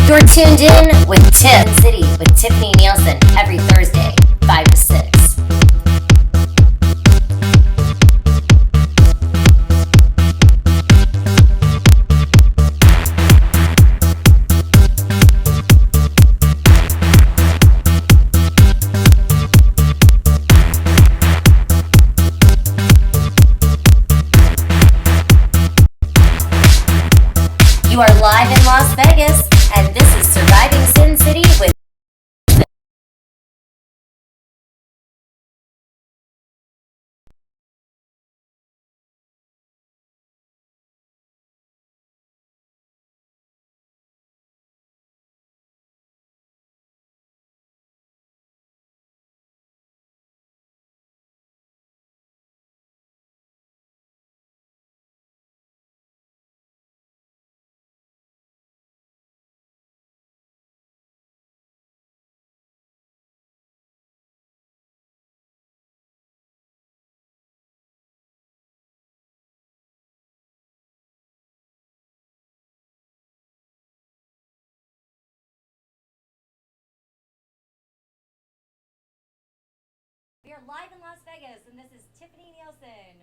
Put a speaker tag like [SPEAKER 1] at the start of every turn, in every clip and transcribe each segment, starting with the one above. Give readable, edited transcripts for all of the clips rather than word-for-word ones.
[SPEAKER 1] You're tuned in with Tip City with Tiffani Neilson every Thursday, 5 to 6. You are live in Las Vegas, and this is Surviving Sin City with We are live in Las Vegas, and this is Tiffani Neilson.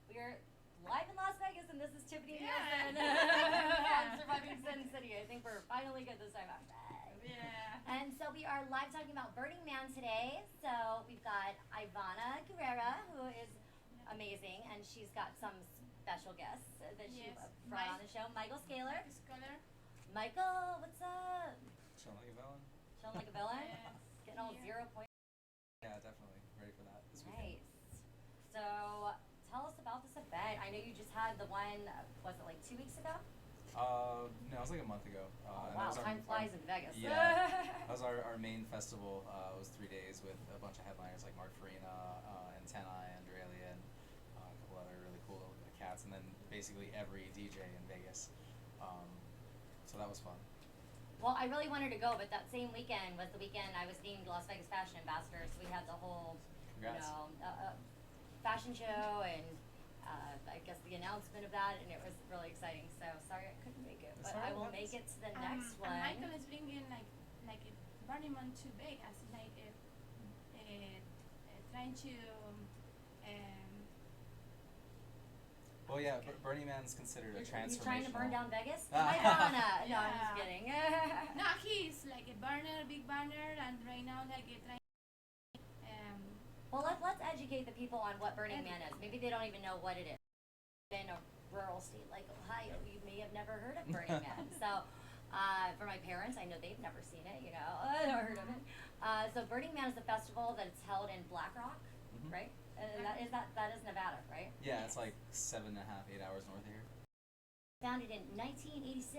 [SPEAKER 1] We are live in Las Vegas, and this is Tiffani Neilson. On Surviving Sin City. I think we're finally good this time out.
[SPEAKER 2] Yeah.
[SPEAKER 1] And so we are live talking about Burning Man today. So we've got Ivana Guerrera, who is amazing, and she's got some special guests that she brought on the show. Michael Scalar. Michael, what's up?
[SPEAKER 3] Chilling like a villain.
[SPEAKER 1] Chilling like a villain?
[SPEAKER 2] Yes.
[SPEAKER 1] Getting all 0 points.
[SPEAKER 3] Yeah, definitely. Ready for that this weekend.
[SPEAKER 1] Nice. So tell us about this event. I know you just had the one, was it like 2 weeks ago?
[SPEAKER 3] No, it was like a month ago.
[SPEAKER 1] Oh,
[SPEAKER 3] and
[SPEAKER 1] wow,
[SPEAKER 3] that was
[SPEAKER 1] time flies in Vegas.
[SPEAKER 3] Yeah, that was our main festival. It was 3 days with a bunch of headliners like Mark Farina, Antennae, Andrelia, and a couple other really cool cats, and then basically every DJ in Vegas. So that was fun.
[SPEAKER 1] Well, I really wanted to go, but that same weekend was the weekend I was named Las Vegas Fashion Ambassador, so we had the whole,
[SPEAKER 3] Congrats.
[SPEAKER 1] fashion show and I guess the announcement of that, and it was really exciting. So sorry I couldn't make it, but I will make it to the next one.
[SPEAKER 2] And Michael is bringing like a Burning Man to Vegas, like trying to.
[SPEAKER 3] Well, yeah, Burning Man's considered a transformational.
[SPEAKER 1] You're trying to burn down Vegas? Ivana. No, I'm just kidding.
[SPEAKER 2] No, he's like a big burner, and right now like a trying.
[SPEAKER 1] Well, let's educate the people on what Burning Man is. Maybe they don't even know what it is. In a rural state like Ohio, you may have never heard of Burning Man. So, for my parents, I know they've never seen it. I've never heard of it. So, Burning Man is a festival that's held in Black Rock, right? And that is Nevada, right?
[SPEAKER 3] Yeah, it's like 7.5, 8 hours north of here.
[SPEAKER 1] Founded in 1986.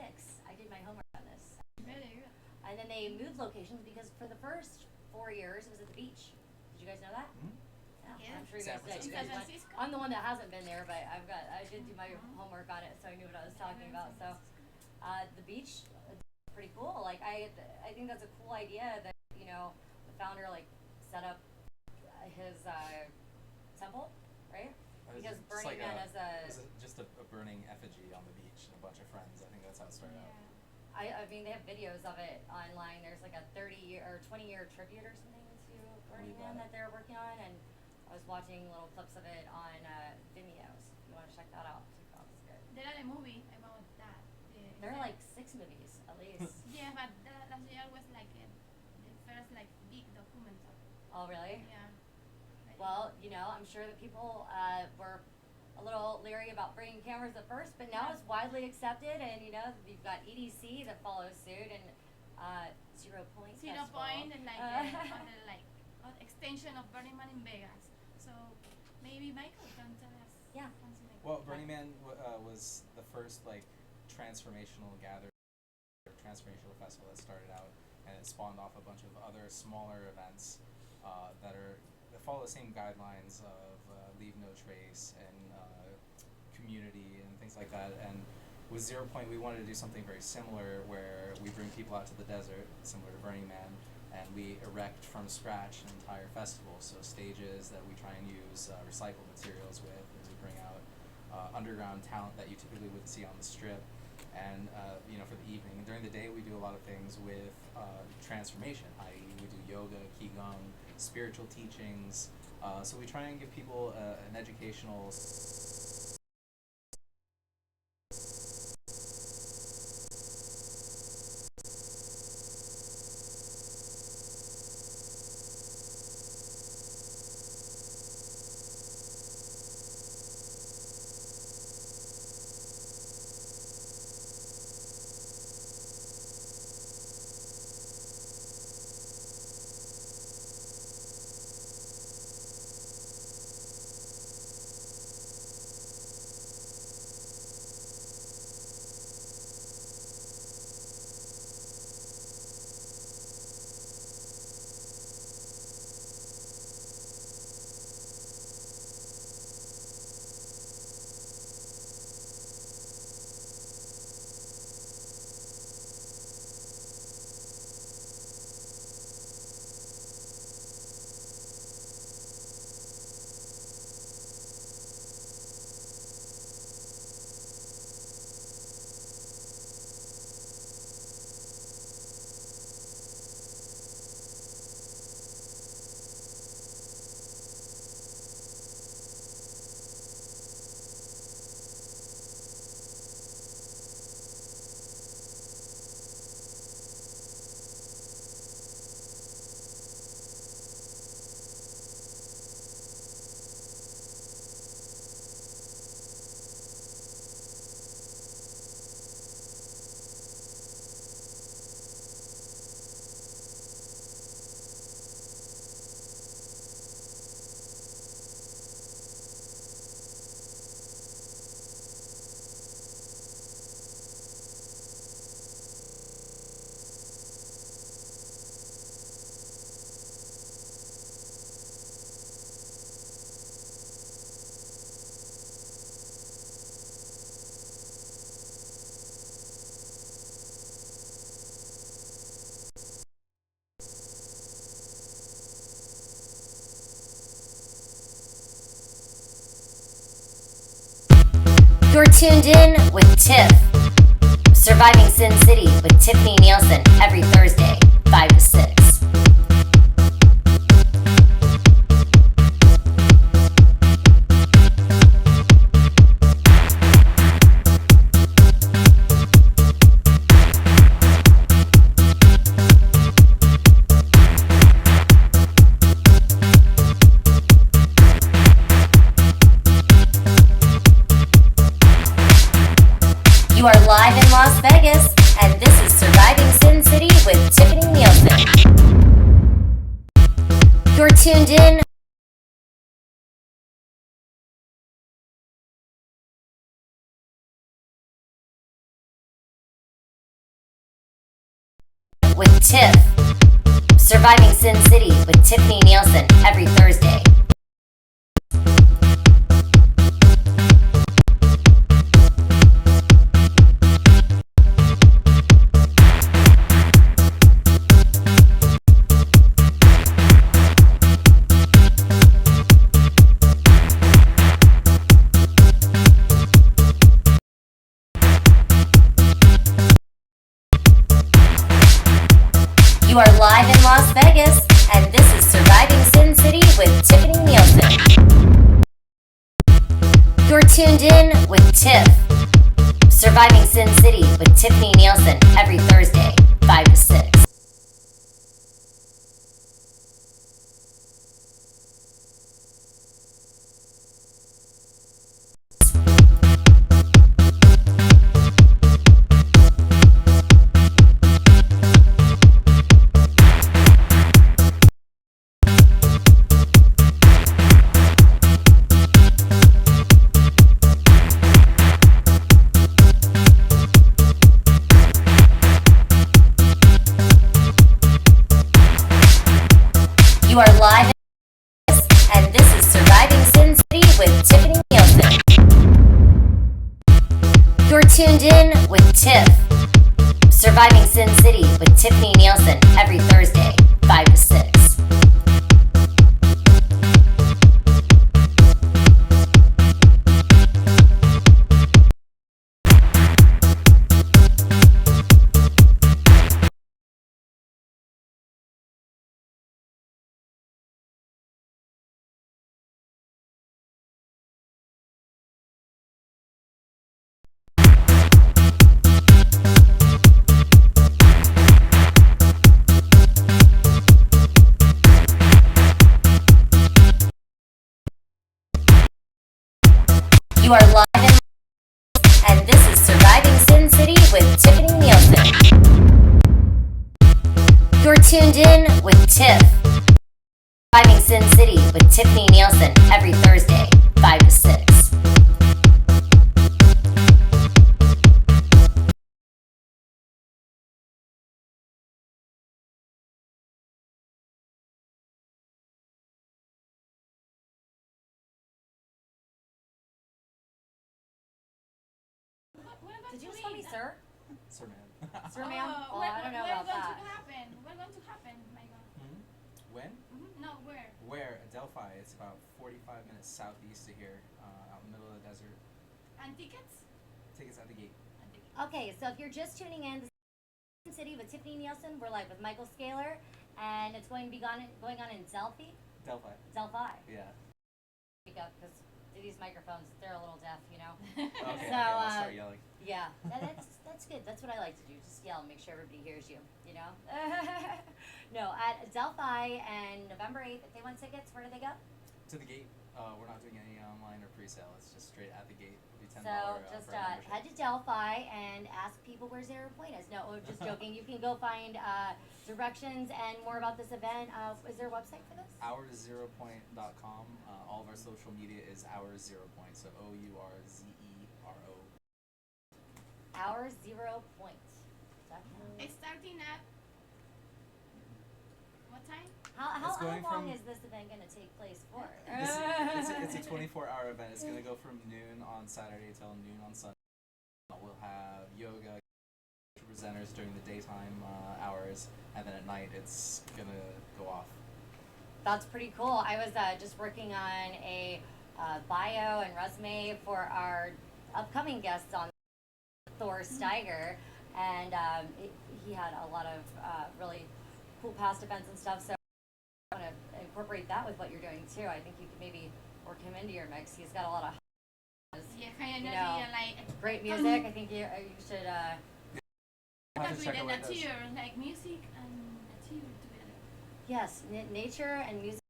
[SPEAKER 1] I did my homework on this.
[SPEAKER 2] Really good.
[SPEAKER 1] And then they moved locations because for the first 4 years it was at the beach. Did you guys know that?
[SPEAKER 3] Mm-hmm.
[SPEAKER 1] Yeah, I'm sure you
[SPEAKER 3] San
[SPEAKER 1] guys did.
[SPEAKER 3] Francisco.
[SPEAKER 2] San Francisco?
[SPEAKER 1] I'm the one that hasn't been there, but I did do my homework on it, so I knew what I was talking about. So, the beach, pretty cool. Like I think that's a cool idea that the founder set up his temple, right? Because Burning Man is
[SPEAKER 3] just a burning effigy on the beach and a bunch of friends. I think that's how it started out.
[SPEAKER 1] I mean, they have videos of it online. There's like a 30-year or 20-year tribute or something to Burning Man that they're working on, and I was watching little clips of it on Vimeo. So if you want to check that out, that was good.
[SPEAKER 2] There are a movie about that.
[SPEAKER 1] There are like 6 movies at least.
[SPEAKER 2] Yeah, but last year was like the first big documentary.
[SPEAKER 1] Oh, really?
[SPEAKER 2] Yeah.
[SPEAKER 1] Well, I'm sure that people were a little leery about bringing cameras at first, but now it's widely accepted, and you've got EDC that follows suit, and 0 Point.
[SPEAKER 2] 0
[SPEAKER 1] Festival.
[SPEAKER 2] Point and other extension of Burning Man in Vegas. So maybe Michael can tell us.
[SPEAKER 1] Yeah.
[SPEAKER 2] Something like
[SPEAKER 3] Well,
[SPEAKER 2] that.
[SPEAKER 3] Burning Man was the first transformational gathering, transformational festival that started out, and it spawned off a bunch of other smaller events that follow the same guidelines of leave no trace and community and things like that. And with 0 Point, we wanted to do something very similar, where we bring people out to the desert, similar to Burning Man, and we erect from scratch an entire festival. So stages that we try and use recycled materials with, and we bring out underground talent that you typically wouldn't see on the Strip, and for the evening. And during the day, we do a lot of things with transformation, i.e., we do yoga, qigong, spiritual teachings. So we try and give people an educational.
[SPEAKER 1] You're tuned in with Tiff. Surviving Sin City with Tiffani Neilson every Thursday, 5 to 6. You are live in Las Vegas, and this is Surviving Sin City with Tiffani Neilson. You're tuned in with Tiff. Surviving Sin City with Tiffani Neilson every Thursday. You are live in Las Vegas, and this is Surviving Sin City with Tiffani Neilson. You're tuned in with Tiff. Surviving Sin City with Tiffani Neilson every Thursday, 5 to 6. You are live in Vegas, and this is Surviving Sin City with Tiffani Neilson. You're tuned in with Tiff. Surviving Sin City with Tiffani Neilson every Thursday, 5 to 6. You are live and this is Surviving Sin City with Tiffani Neilson. You're tuned in with Tiff. Surviving Sin City with Tiffani Neilson every Thursday, 5 to 6. Did you just call me sir?
[SPEAKER 3] Sir, man.
[SPEAKER 1] Sir, ma'am? Well, I don't know about that.
[SPEAKER 2] What's going to happen, Michael?
[SPEAKER 3] When?
[SPEAKER 2] No, where?
[SPEAKER 3] Where? Delphi. It's about 45 minutes southeast of here, out in the middle of the desert.
[SPEAKER 2] And tickets?
[SPEAKER 3] Tickets at the gate.
[SPEAKER 1] Okay, so if you're just tuning in, this is City with Tiffani Neilson. We're live with Michael Scalar, and it's going to be going on in Delphi.
[SPEAKER 3] Delphi. Yeah.
[SPEAKER 1] Speak up, because these microphones, they're a little deaf, you know.
[SPEAKER 3] Okay,
[SPEAKER 1] So,
[SPEAKER 3] I'll start yelling.
[SPEAKER 1] Yeah, that's good. That's what I like to do. Just yell, make sure everybody hears you. You know. No, at Delphi and November 8th. If they want tickets, where do they go?
[SPEAKER 3] To the gate. We're not doing any online or pre-sale. It's just straight at the gate. It'll be $10
[SPEAKER 1] So just
[SPEAKER 3] for a membership.
[SPEAKER 1] head to Delphi and ask people where's their point is. No, just joking. You can go find directions and more about this event. Is there a website for this?
[SPEAKER 3] OurZeroPoint.com. All of our social media is OurZeroPoint. So OurZero.
[SPEAKER 1] Our 0 Point.
[SPEAKER 2] It's starting at what time?
[SPEAKER 1] How
[SPEAKER 3] It's going
[SPEAKER 1] long
[SPEAKER 3] from-
[SPEAKER 1] is this event going to take place for?
[SPEAKER 3] It's a 24-hour event. It's going to go from noon on Saturday till noon on Sunday. We'll have yoga presenters during the daytime hours, and then at night it's going to go off.
[SPEAKER 1] That's pretty cool. I was just working on a bio and resume for our upcoming guests on Thor, Steiger, and he had a lot of really cool past events and stuff, so I want to incorporate that with what you're doing too. I think you could maybe work him into your mix. He's got a lot of
[SPEAKER 2] Yeah, high energy
[SPEAKER 1] know,
[SPEAKER 2] and like
[SPEAKER 1] great music. I think you should
[SPEAKER 3] I'll have to
[SPEAKER 2] with
[SPEAKER 3] check
[SPEAKER 2] the
[SPEAKER 3] out what it does.
[SPEAKER 2] nature, like music and nature together.
[SPEAKER 1] yes, nature and music.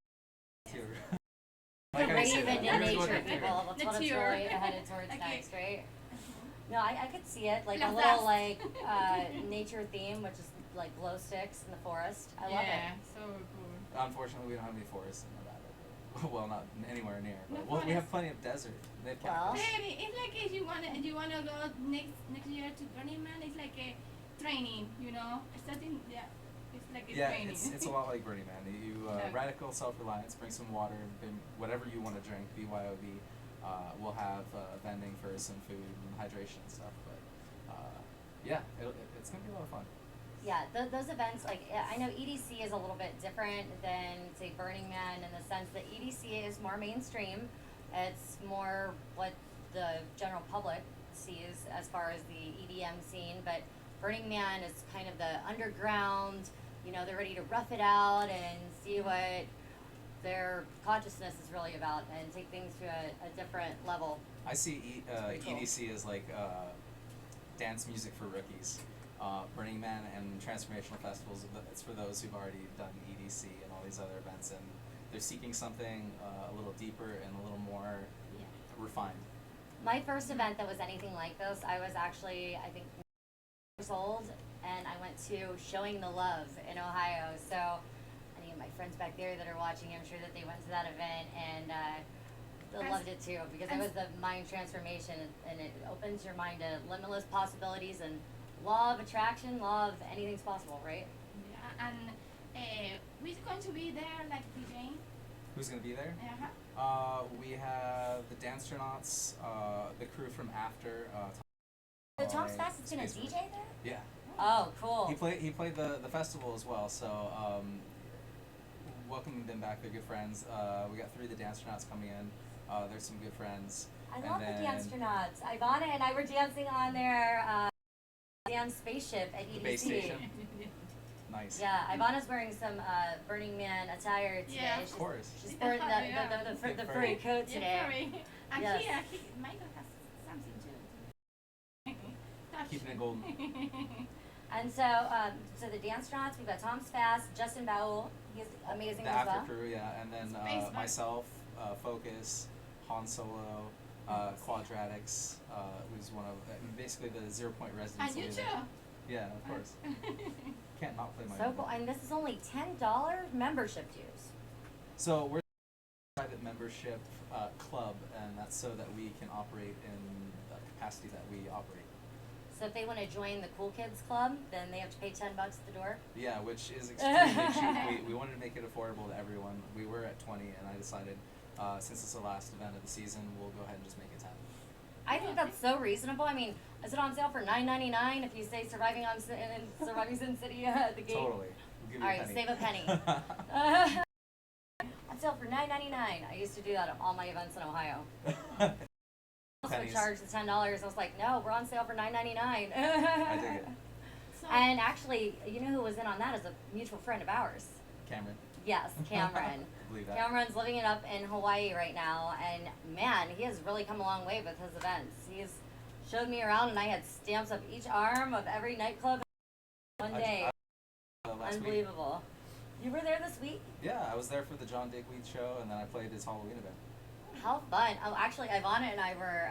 [SPEAKER 3] Like I
[SPEAKER 1] Brave
[SPEAKER 3] said,
[SPEAKER 1] and
[SPEAKER 3] we're
[SPEAKER 1] nature
[SPEAKER 3] going
[SPEAKER 1] people. That's what it's
[SPEAKER 2] Nature.
[SPEAKER 1] really headed towards
[SPEAKER 2] Okay.
[SPEAKER 1] next, right? No, I could see it like a
[SPEAKER 2] Las
[SPEAKER 1] little
[SPEAKER 2] dust.
[SPEAKER 1] like nature theme, which is like glow sticks in the forest. I love it.
[SPEAKER 2] So cool.
[SPEAKER 3] Unfortunately, we don't have any forests in Nevada. Well, not anywhere near. But
[SPEAKER 2] No
[SPEAKER 3] we have
[SPEAKER 2] forest.
[SPEAKER 3] plenty of desert. They have
[SPEAKER 1] Well-
[SPEAKER 3] cactus.
[SPEAKER 2] Baby, it's like if you wanna go next year to Burning Man, it's like a training, you know. Starting, yeah, it's like a
[SPEAKER 3] Yeah,
[SPEAKER 2] training.
[SPEAKER 3] it's a lot like Burning Man. You
[SPEAKER 2] Yeah.
[SPEAKER 3] radical self-reliance, bring some water, whatever you want to drink. BYOB. We'll have vending for some food and hydration and stuff. But yeah, it's gonna be a lot of fun.
[SPEAKER 1] Yeah, those events, like, I know EDC is a little bit different than, say, Burning Man in the sense that EDC is more mainstream. It's more what the general public sees as far as the EDM scene, but Burning Man is kind of the underground, you know, they're ready to rough it out and see what their consciousness is really about and take things to a different level.
[SPEAKER 3] I see
[SPEAKER 1] pretty cool.
[SPEAKER 3] EDC as like dance music for rookies. Burning Man and transformational festivals, it's for those who've already done EDC and all these other events, and they're seeking something a little deeper and a little more refined.
[SPEAKER 1] My first event that was anything like this, I was actually, I think, years old, and I went to Showing the Love in Ohio. So any of my friends back there that are watching, I'm sure that they went to that event and they loved it too, because it was the mind transformation, and it opens your mind to limitless possibilities and law of attraction, law of anything's possible, right?
[SPEAKER 2] Yeah, and who's going to be there, like DJing?
[SPEAKER 3] Who's gonna be there?
[SPEAKER 2] Uh-huh.
[SPEAKER 3] We have the Dancernauts, the crew from After.
[SPEAKER 1] So Tom's
[SPEAKER 3] by
[SPEAKER 1] Fast is gonna
[SPEAKER 3] Space
[SPEAKER 1] DJ
[SPEAKER 3] Force.
[SPEAKER 1] there?
[SPEAKER 3] Yeah.
[SPEAKER 1] Oh, cool.
[SPEAKER 3] He played the festival as well, so welcoming them back. They're good friends. We got 3 of the Dancernauts coming in. There's some good friends.
[SPEAKER 1] I
[SPEAKER 3] And
[SPEAKER 1] love
[SPEAKER 3] then-
[SPEAKER 1] the Dancernauts. Ivana and I were dancing on their dance spaceship at EDC.
[SPEAKER 3] The base station. Nice.
[SPEAKER 1] Yeah, Ivana's wearing some Burning Man attire today.
[SPEAKER 2] Yeah,
[SPEAKER 3] Of course.
[SPEAKER 1] She's wearing
[SPEAKER 2] Yeah.
[SPEAKER 1] the furry coat
[SPEAKER 2] Yeah,
[SPEAKER 1] today.
[SPEAKER 2] sorry. And
[SPEAKER 1] Yes.
[SPEAKER 2] here, Michael has something too. Touch.
[SPEAKER 3] Keeping it golden.
[SPEAKER 1] And so, so the Dancernauts, we've got Tom's Fast, Justin Baul, he's amazing
[SPEAKER 3] The
[SPEAKER 1] as
[SPEAKER 3] After
[SPEAKER 1] well.
[SPEAKER 3] crew, yeah, and then
[SPEAKER 2] Space Force.
[SPEAKER 3] myself, Focus, Han Solo, Quadratics, who's one of basically the 0 Point residents.
[SPEAKER 2] And you
[SPEAKER 3] will be
[SPEAKER 2] too.
[SPEAKER 3] there. Yeah, of course. Can't not play my
[SPEAKER 1] So
[SPEAKER 3] music.
[SPEAKER 1] cool. And this is only $10 membership dues.
[SPEAKER 3] So we're a private membership club, and that's so that we can operate in the capacity that we operate.
[SPEAKER 1] So if they want to join the Cool Kids Club, then they have to pay $10 at the door.
[SPEAKER 3] Yeah, which is extremely cheap. We wanted to make it affordable to everyone. We were at 20, and I decided since it's the last event of the season, we'll go ahead and just make it 10.
[SPEAKER 1] I think that's so reasonable. I mean, is it on sale for $9.99 if you say Surviving Sin City at the gate?
[SPEAKER 3] Totally. We'll give you
[SPEAKER 1] All
[SPEAKER 3] a
[SPEAKER 1] right,
[SPEAKER 3] penny.
[SPEAKER 1] save a penny. On sale for $9.99. I used to do that at all my events in Ohio. Also
[SPEAKER 3] Pennies.
[SPEAKER 1] charged the $10. I was like, no, we're on sale for $9.99.
[SPEAKER 3] I dig it.
[SPEAKER 2] So,
[SPEAKER 1] And actually, you know who was in on that is a mutual friend of ours.
[SPEAKER 3] Cameron.
[SPEAKER 1] Yes, Cameron.
[SPEAKER 3] I believe that.
[SPEAKER 1] Cameron's living it up in Hawaii right now, and man, he has really come a long way with his events. He's showed me around, and I had stamps of each arm of every nightclub one day.
[SPEAKER 3] Last week.
[SPEAKER 1] Unbelievable. You were there this week?
[SPEAKER 3] Yeah, I was there for the John Digweed show, and then I played his Halloween event.
[SPEAKER 1] How fun. Oh, actually, Ivana and I were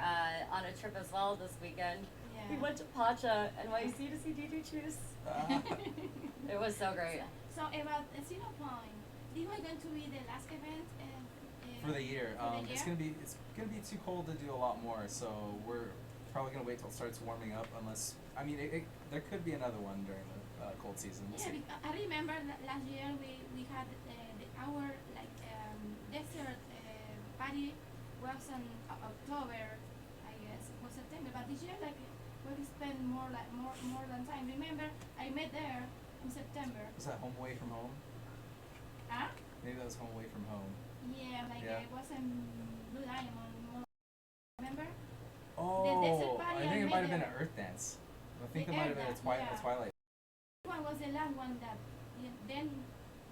[SPEAKER 1] on a trip as well this weekend.
[SPEAKER 2] yeah.
[SPEAKER 1] We went to Pacha, NYC to see DJ Choose. It was so great.
[SPEAKER 2] So about 0 Point, this was going to be the last event
[SPEAKER 3] For the year.
[SPEAKER 2] For the
[SPEAKER 3] It's
[SPEAKER 2] year?
[SPEAKER 3] gonna be too cold to do a lot more, so we're probably gonna wait till it starts warming up. Unless there could be another one during the cold season. We'll
[SPEAKER 2] Yeah,
[SPEAKER 3] see.
[SPEAKER 2] I remember last year we had our like desert party was in October, I guess, was September. But this year like we spent more than time. Remember, I met there in September.
[SPEAKER 3] Was that Home Away from Home?
[SPEAKER 2] Huh?
[SPEAKER 3] Maybe that was Home Away from Home.
[SPEAKER 2] Yeah, like
[SPEAKER 3] Yeah.
[SPEAKER 2] it was in Blue Diamond. Remember?
[SPEAKER 3] Oh,
[SPEAKER 2] desert party
[SPEAKER 3] I think
[SPEAKER 2] I
[SPEAKER 3] it might have
[SPEAKER 2] made
[SPEAKER 3] been
[SPEAKER 2] there.
[SPEAKER 3] an Earth Dance. I think
[SPEAKER 2] The
[SPEAKER 3] it might have
[SPEAKER 2] Earth
[SPEAKER 3] been
[SPEAKER 2] Dance,
[SPEAKER 3] a
[SPEAKER 2] yeah.
[SPEAKER 3] Twilight.
[SPEAKER 2] One was the last one that then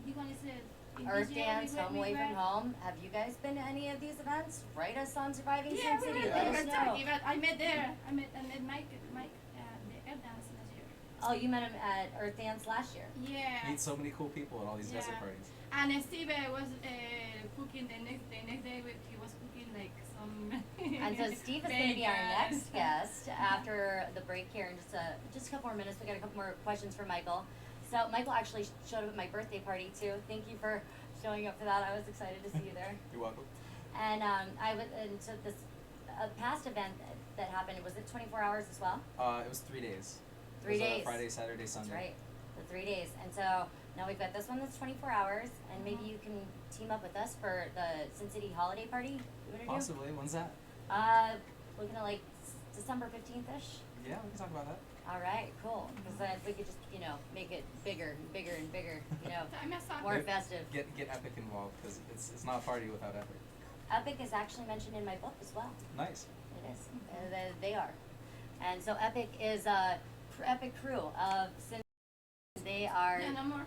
[SPEAKER 2] you gonna say in
[SPEAKER 1] Earth
[SPEAKER 2] this year
[SPEAKER 1] Dance,
[SPEAKER 2] we were-
[SPEAKER 1] Home
[SPEAKER 2] we
[SPEAKER 1] Away from
[SPEAKER 2] were-
[SPEAKER 1] Home. Have you guys been to any of these events? Write us on Surviving
[SPEAKER 2] Yeah,
[SPEAKER 1] Sin
[SPEAKER 2] we
[SPEAKER 1] City.
[SPEAKER 2] were,
[SPEAKER 1] Let
[SPEAKER 2] we
[SPEAKER 1] us
[SPEAKER 2] were
[SPEAKER 1] know.
[SPEAKER 2] talking about. I met there. I met Mike the Air Dance last year.
[SPEAKER 1] Oh, you met him at Earth Dance last year.
[SPEAKER 2] Yeah.
[SPEAKER 3] Meet so many cool people at all these desert
[SPEAKER 2] Yeah.
[SPEAKER 3] parties.
[SPEAKER 2] And Steve was cooking the next day. He was cooking like some.
[SPEAKER 1] And so Steve is going to be our
[SPEAKER 2] bacon and
[SPEAKER 1] next
[SPEAKER 2] stuff.
[SPEAKER 1] guest after the break here in just a couple more minutes. We got a couple more questions for Michael. So Michael actually showed up at my birthday party too. Thank you for showing up for that. I was excited to see you there.
[SPEAKER 3] You're welcome.
[SPEAKER 1] And and so this past event that happened, was it 24 hours as well?
[SPEAKER 3] It was 3 days.
[SPEAKER 1] 3
[SPEAKER 3] It was,
[SPEAKER 1] days.
[SPEAKER 3] Friday, Saturday, Sunday.
[SPEAKER 1] That's right, the 3 days. And so now we've got this one that's 24 hours, and maybe you can team up with us for the Sin City holiday party. You wanna do?
[SPEAKER 3] Possibly. When's that?
[SPEAKER 1] Looking at like December 15th-ish.
[SPEAKER 3] Yeah, we can talk about that.
[SPEAKER 1] All right, cool. Because then we could just, make it bigger and bigger and bigger,
[SPEAKER 2] I messed up.
[SPEAKER 1] more
[SPEAKER 3] Maybe
[SPEAKER 1] festive.
[SPEAKER 3] Get Epic involved because it's not a party without Epic.
[SPEAKER 1] Epic is actually mentioned in my book as well.
[SPEAKER 3] Nice.
[SPEAKER 1] It is. They are. And so Epic is a Epic crew of Sin. They are.
[SPEAKER 2] Yeah, no more.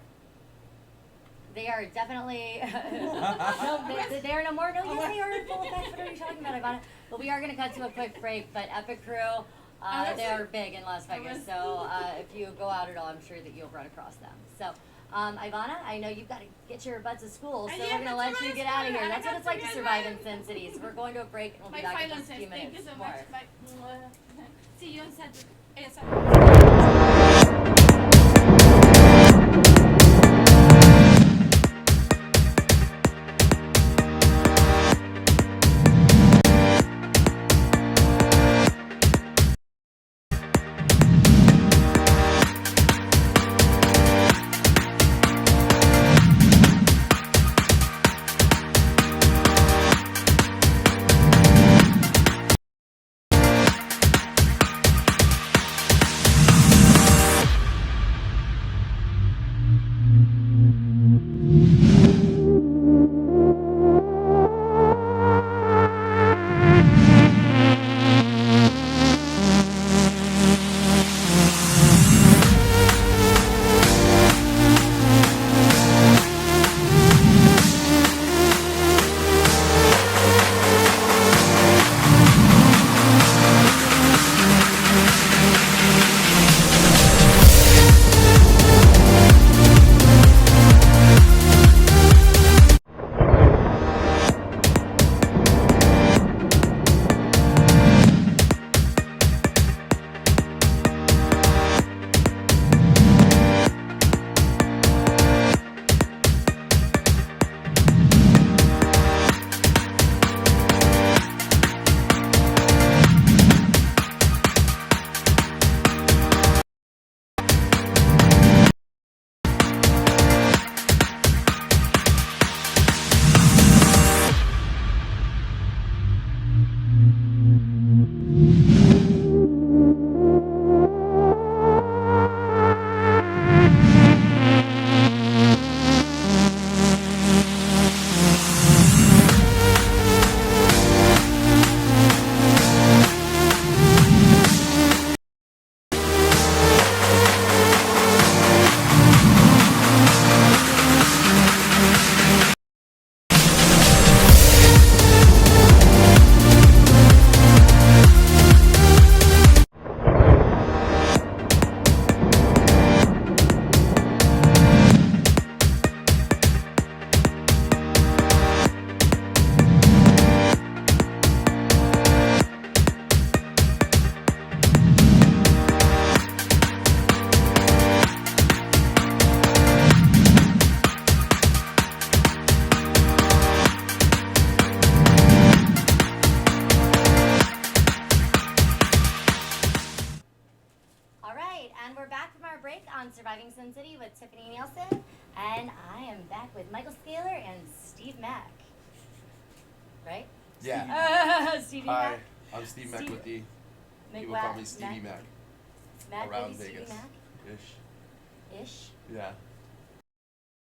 [SPEAKER 1] They are definitely. No, they are no more. No, yes, they are in full effect. What are you talking about, Ivana? But we are going to cut to a quick break. But Epic crew, they are big in Las Vegas. So if you go out at all, I'm sure that you'll run across them. So. Ivana, I know you've got to get your butts to school, so
[SPEAKER 2] Yeah,
[SPEAKER 1] we're going to let
[SPEAKER 2] that's
[SPEAKER 1] you
[SPEAKER 2] what
[SPEAKER 1] get
[SPEAKER 2] I
[SPEAKER 1] out of here.
[SPEAKER 2] said.
[SPEAKER 1] That's
[SPEAKER 2] I
[SPEAKER 1] what it's
[SPEAKER 2] got
[SPEAKER 1] like
[SPEAKER 2] to
[SPEAKER 1] to
[SPEAKER 2] get
[SPEAKER 1] survive
[SPEAKER 2] out.
[SPEAKER 1] in Sin City. So we're going to a break, and we'll be
[SPEAKER 2] My
[SPEAKER 1] back in
[SPEAKER 2] finances.
[SPEAKER 1] just a few
[SPEAKER 2] Thank
[SPEAKER 1] minutes.
[SPEAKER 2] you so
[SPEAKER 1] more.
[SPEAKER 2] much. Bye. See you on Saturday.
[SPEAKER 1] on Surviving Sin City with Tiffani Neilson, and I am back with Michael Scalar and Steve Mack. Right?
[SPEAKER 4] Yeah.
[SPEAKER 1] Stevie
[SPEAKER 4] Hi,
[SPEAKER 1] Mack?
[SPEAKER 4] I'm Steve
[SPEAKER 1] Steve-
[SPEAKER 4] MacWithey.
[SPEAKER 1] Mac-
[SPEAKER 4] People call me Stevie Mac.
[SPEAKER 1] Mac
[SPEAKER 4] Around
[SPEAKER 1] Stevie
[SPEAKER 4] Vegas.
[SPEAKER 1] Mack?
[SPEAKER 4] Ish.
[SPEAKER 1] Ish?
[SPEAKER 4] Yeah.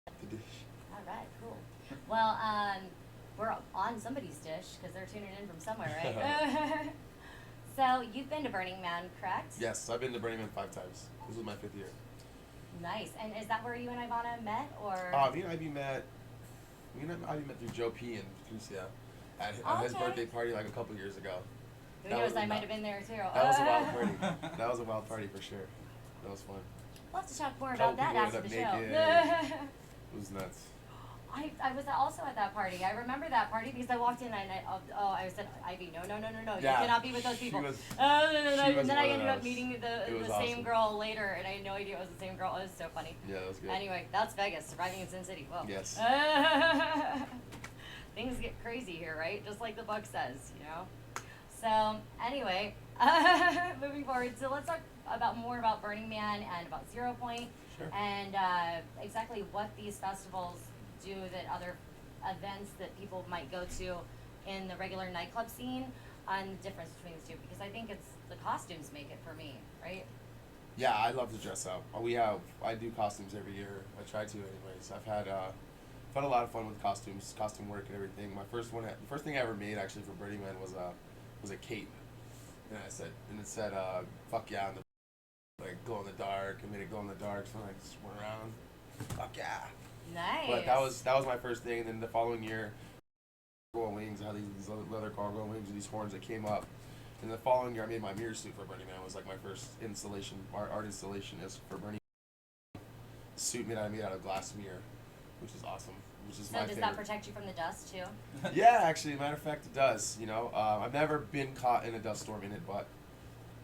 [SPEAKER 4] The dish.
[SPEAKER 1] All right, cool. Well, we're on somebody's dish because they're tuning in from somewhere, right? So you've been to Burning Man, correct?
[SPEAKER 4] Yes, I've been to Burning Man 5 times. This was my 5th year.
[SPEAKER 1] Nice. And is that where you and Ivana met, or?
[SPEAKER 4] Me and Ivy met through Joe P. and Patricia at his
[SPEAKER 1] Okay.
[SPEAKER 4] birthday party like a couple years ago.
[SPEAKER 1] Who
[SPEAKER 4] that
[SPEAKER 1] knows?
[SPEAKER 4] was
[SPEAKER 1] I might
[SPEAKER 4] nuts.
[SPEAKER 1] have been there too.
[SPEAKER 4] That was a wild party. That was a wild party for sure. That was fun.
[SPEAKER 1] We'll have to talk more
[SPEAKER 4] Couple
[SPEAKER 1] about that
[SPEAKER 4] people
[SPEAKER 1] after the
[SPEAKER 4] ended
[SPEAKER 1] show.
[SPEAKER 4] up naked. It was nuts.
[SPEAKER 1] I was also at that party. I remember that party because I walked in and I said, Ivy, no, you
[SPEAKER 4] Yeah,
[SPEAKER 1] cannot be with those people.
[SPEAKER 4] she was
[SPEAKER 1] And then I
[SPEAKER 4] one of
[SPEAKER 1] ended up
[SPEAKER 4] those.
[SPEAKER 1] meeting
[SPEAKER 4] It
[SPEAKER 1] the
[SPEAKER 4] was
[SPEAKER 1] same
[SPEAKER 4] awesome.
[SPEAKER 1] girl later, and I had no idea it was the same girl. It was so funny.
[SPEAKER 4] Yeah, that was good.
[SPEAKER 1] Anyway, that's Vegas, surviving in Sin City. Whoa.
[SPEAKER 4] Yes.
[SPEAKER 1] Things get crazy here, right? Just like the book says, you know? So, anyway, moving forward, so let's talk more about Burning Man and about Zero Point,
[SPEAKER 4] Sure.
[SPEAKER 1] and exactly what these festivals do that other events that people might go to in the regular nightclub scene, and the difference between the two, because I think it's the costumes make it for me, right?
[SPEAKER 4] Yeah, I love to dress up. I do costumes every year. I try to anyways. I've had a lot of fun with costumes, costume work and everything. The first thing I ever made actually for Burning Man was a cape. And it said fuck yeah, like glow in the dark. I made it glow in the dark, so I just went around, fuck yeah.
[SPEAKER 1] Nice.
[SPEAKER 4] But that was my first thing, and then the following year, cargo wings. I had these leather cargo wings with these horns that came up. And the following year, I made my mirror suit for Burning Man. It was like my first installation, art installation is for Burning Man. Suit I made out of glass mirror, which is awesome. Which is
[SPEAKER 1] So
[SPEAKER 4] my
[SPEAKER 1] does
[SPEAKER 4] favorite.
[SPEAKER 1] that protect you from the dust too?
[SPEAKER 4] Yeah, actually, matter of fact, it does. You know, I've never been caught in a dust storm in it, but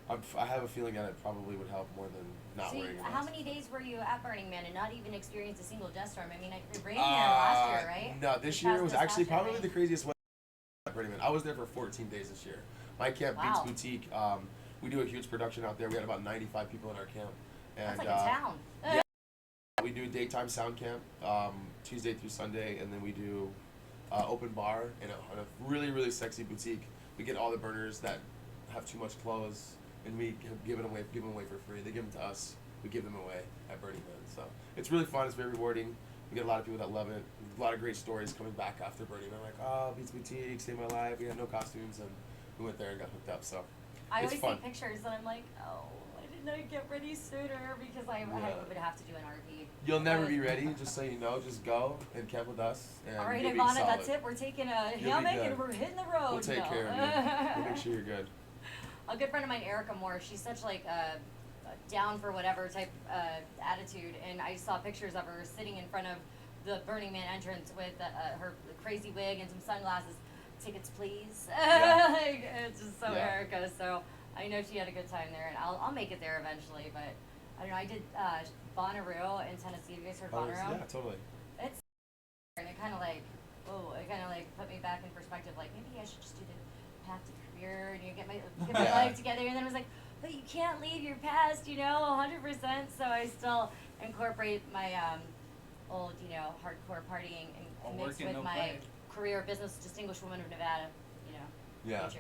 [SPEAKER 4] I have a feeling that it probably would help more than not
[SPEAKER 1] So
[SPEAKER 4] wearing a
[SPEAKER 1] how
[SPEAKER 4] mask.
[SPEAKER 1] many days were you at Burning Man and not even experienced a single dust storm? I mean, it rained here last year, right?
[SPEAKER 4] No, this year was actually probably the craziest one at Burning Man. I was there for 14 days this year. My camp,
[SPEAKER 1] Wow.
[SPEAKER 4] Beats Boutique, we do a huge production out there. We had about 95 people in our camp. And,
[SPEAKER 1] That's like a town.
[SPEAKER 4] yeah. We do daytime sound camp, Tuesday through Sunday, and then we do open bar in a really, really sexy boutique. We get all the burners that have too much clothes, and we give them away for free. They give them to us. We give them away at Burning Man. So it's really fun. It's very rewarding. We get a lot of people that love it. A lot of great stories coming back after Burning Man. Like, oh, Beats Boutique saved my life. We had no costumes, and we went there and got hooked up. So
[SPEAKER 1] I
[SPEAKER 4] it's
[SPEAKER 1] always
[SPEAKER 4] fun.
[SPEAKER 1] see pictures and I'm like, oh, why didn't I get ready sooner? Because I would have to do an RV.
[SPEAKER 4] You'll never be ready, just so you know. Just go and camp with us. And
[SPEAKER 1] All right,
[SPEAKER 4] you'll be
[SPEAKER 1] Ivana,
[SPEAKER 4] solid.
[SPEAKER 1] that's it. We're taking a
[SPEAKER 4] You'll be
[SPEAKER 1] hammock
[SPEAKER 4] good.
[SPEAKER 1] and we're hitting the road.
[SPEAKER 4] We'll take
[SPEAKER 1] now.
[SPEAKER 4] care of you. We'll make sure you're good.
[SPEAKER 1] A good friend of mine, Erica Moore, she's such like a down for whatever type attitude, and I saw pictures of her sitting in front of the Burning Man entrance with her crazy wig and some sunglasses. Tickets, please.
[SPEAKER 4] Yeah.
[SPEAKER 1] Like, it's just so
[SPEAKER 4] Yeah.
[SPEAKER 1] Erica. So I know she had a good time there, and I'll make it there eventually. But I don't know. I did Bonnaroo in Tennessee. Have you guys heard Bonnaroo?
[SPEAKER 4] Yeah, totally.
[SPEAKER 1] It's and it kind of like, put me back in perspective. Like maybe I should just do the path to career and get my
[SPEAKER 4] Yeah.
[SPEAKER 1] life together. And then I was like, but you can't leave your past, 100%. So I still incorporate my old, hardcore partying and mixed
[SPEAKER 3] working,
[SPEAKER 1] with
[SPEAKER 3] no
[SPEAKER 1] my
[SPEAKER 3] play.
[SPEAKER 1] career business, distinguished woman of Nevada.
[SPEAKER 4] Yeah.
[SPEAKER 1] Nature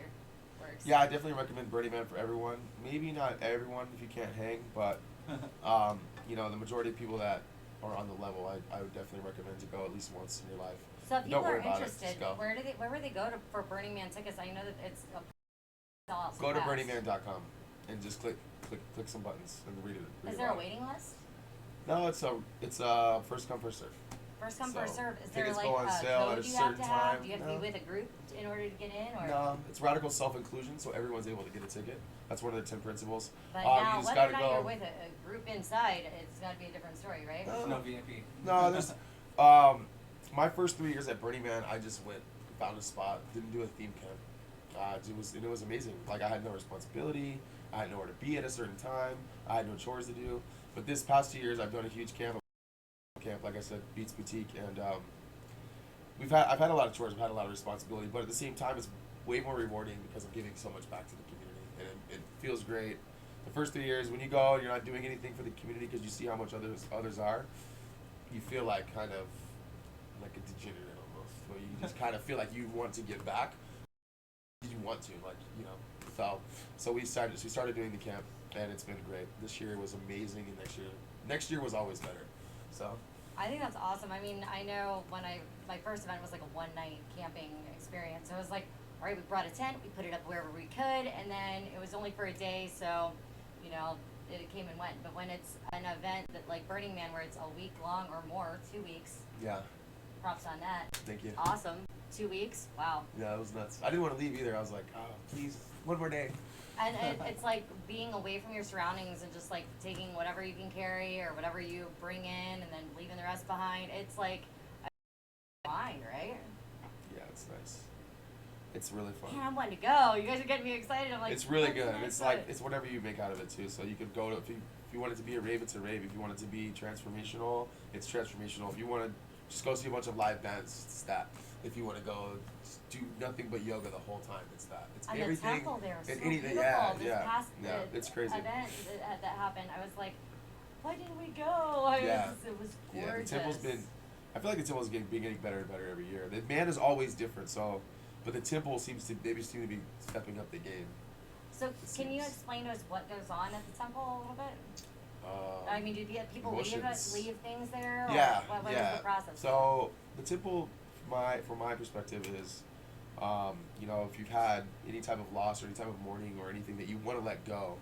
[SPEAKER 1] works.
[SPEAKER 4] Yeah, I definitely recommend Burning Man for everyone. Maybe not everyone if you can't hang, but the majority of people that are on the level, I would definitely recommend to go at least once in your life.
[SPEAKER 1] So if
[SPEAKER 4] Don't
[SPEAKER 1] people
[SPEAKER 4] worry
[SPEAKER 1] are
[SPEAKER 4] about it,
[SPEAKER 1] interested,
[SPEAKER 4] just go.
[SPEAKER 1] where would they go for Burning Man tickets? I know that it's sell out so
[SPEAKER 4] Go to
[SPEAKER 1] fast.
[SPEAKER 4] burningman.com and just click some buttons and read it.
[SPEAKER 1] Is there a waiting list?
[SPEAKER 4] No, it's a first come first serve.
[SPEAKER 1] First come,
[SPEAKER 4] So,
[SPEAKER 1] first serve. Is there
[SPEAKER 4] tickets
[SPEAKER 1] like
[SPEAKER 4] go on
[SPEAKER 1] a
[SPEAKER 4] sale
[SPEAKER 1] code
[SPEAKER 4] at a
[SPEAKER 1] you have
[SPEAKER 4] certain
[SPEAKER 1] to have?
[SPEAKER 4] time.
[SPEAKER 1] Do you have to
[SPEAKER 4] No.
[SPEAKER 1] be with a group in order to get in? Or?
[SPEAKER 4] No, it's radical self-inclusion, so everyone's able to get a ticket. That's one of the 10 principles.
[SPEAKER 1] But
[SPEAKER 4] You
[SPEAKER 1] now,
[SPEAKER 4] just
[SPEAKER 1] whether
[SPEAKER 4] gotta
[SPEAKER 1] or not
[SPEAKER 4] go.
[SPEAKER 1] you're with a group inside, it's got to be a different story, right?
[SPEAKER 3] There's no VIP.
[SPEAKER 4] No, there's my first 3 years at Burning Man, I just went, found a spot, didn't do a theme camp. It was amazing. Like I had no responsibility, I had nowhere to be at a certain time, I had no chores to do. But this past 2 years, I've done a huge camp, like I said, Beats Boutique, and I've had a lot of chores, I've had a lot of responsibility, but at the same time, it's way more rewarding because I'm giving so much back to the community, and it feels great The first 3 years, when you go and you're not doing anything for the community because you see how much others are, you feel like kind of like a degenerate almost. Where you just kind of feel like you want to give back. You want to, like, you know. So we started doing the camp, and it's been great. This year was amazing, and next year was always better. So
[SPEAKER 1] I think that's awesome. I mean, I know when my first event was like a one night camping experience. So it was like, all right, we brought a tent, we put it up wherever we could, and then it was only for a day, so, you know, it came and went. But when it's an event that like Burning Man, where it's a week long or more, 2 weeks.
[SPEAKER 4] yeah,
[SPEAKER 1] Props on that.
[SPEAKER 4] thank you.
[SPEAKER 1] Awesome. 2 weeks. Wow.
[SPEAKER 4] Yeah, it was nuts. I didn't want to leave either. I was like, oh, please, one more day.
[SPEAKER 1] And it's like being away from your surroundings and just like taking whatever you can carry or whatever you bring in and then leaving the rest behind. It's like a mind, right?
[SPEAKER 4] Yeah, it's nice. It's really fun.
[SPEAKER 1] Man, I'm wanting to go. You guys are getting me excited. I'm like,
[SPEAKER 4] It's really
[SPEAKER 1] what's
[SPEAKER 4] good.
[SPEAKER 1] next?
[SPEAKER 4] It's like it's whatever you make out of it too. So you could go to if you want it to be a rave, it's a rave. If you want it to be transformational, it's transformational. If you want to just go see a bunch of live bands, it's that. If you want to go do nothing but yoga the whole time, it's that. It's
[SPEAKER 1] And
[SPEAKER 4] everything.
[SPEAKER 1] the temple there was so
[SPEAKER 4] and anything,
[SPEAKER 1] beautiful.
[SPEAKER 4] yeah,
[SPEAKER 1] This
[SPEAKER 4] yeah,
[SPEAKER 1] past
[SPEAKER 4] yeah. It's crazy.
[SPEAKER 1] event that happened, I was like, why didn't we go? It was gorgeous.
[SPEAKER 4] Yeah, the temple's been. I feel like the temple's been getting better and better every year. The man is always different, so, but the temple seem to be stepping up the game.
[SPEAKER 1] So can you explain to us what goes on at the temple a little bit? I mean, do people
[SPEAKER 4] emotions.
[SPEAKER 1] leave things there? Or
[SPEAKER 4] Yeah,
[SPEAKER 1] what
[SPEAKER 4] yeah.
[SPEAKER 1] is the process?
[SPEAKER 4] So the temple, from my perspective, is, you know, if you've had any type of loss or any type of mourning or anything that you want to let go,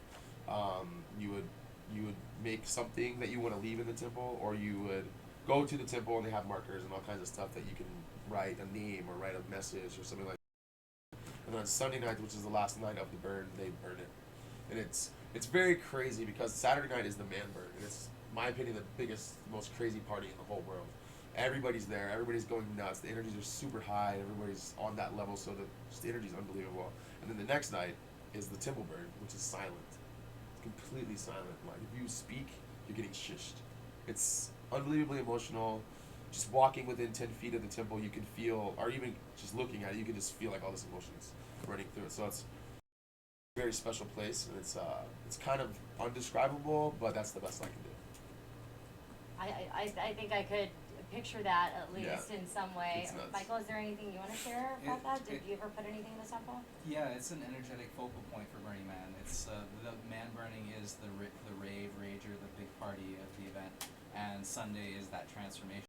[SPEAKER 4] you would make something that you want to leave in the temple, or you would go to the temple and they have markers and all kinds of stuff that you can write a name or write a message or something like that. And then on Sunday night, which is the last night of the burn, they burn it. And it's very crazy because Saturday night is the man burn, and it's, in my opinion, the biggest, most crazy party in the whole world. Everybody's there, everybody's going nuts, the energies are super high, everybody's on that level, so the energy is unbelievable. And then the next night is the temple burn, which is silent. It's completely silent. Like, if you speak, you're getting shished. It's unbelievably emotional. Just walking within 10 feet of the temple, you can feel, or even just looking at it, you can just feel like all this emotions running through it. So it's a very special place, and it's kind of undescribable, but that's the best I can do.
[SPEAKER 1] I think I could picture that at least
[SPEAKER 4] Yeah.
[SPEAKER 1] in some way.
[SPEAKER 4] It's nuts.
[SPEAKER 1] Michael, is there anything you want to share about that? Did you ever put anything in the temple?
[SPEAKER 3] Yeah, it's an energetic focal point for Burning Man. It's the man burning is the rave, rager, the big party of the event, and Sunday is that transformation.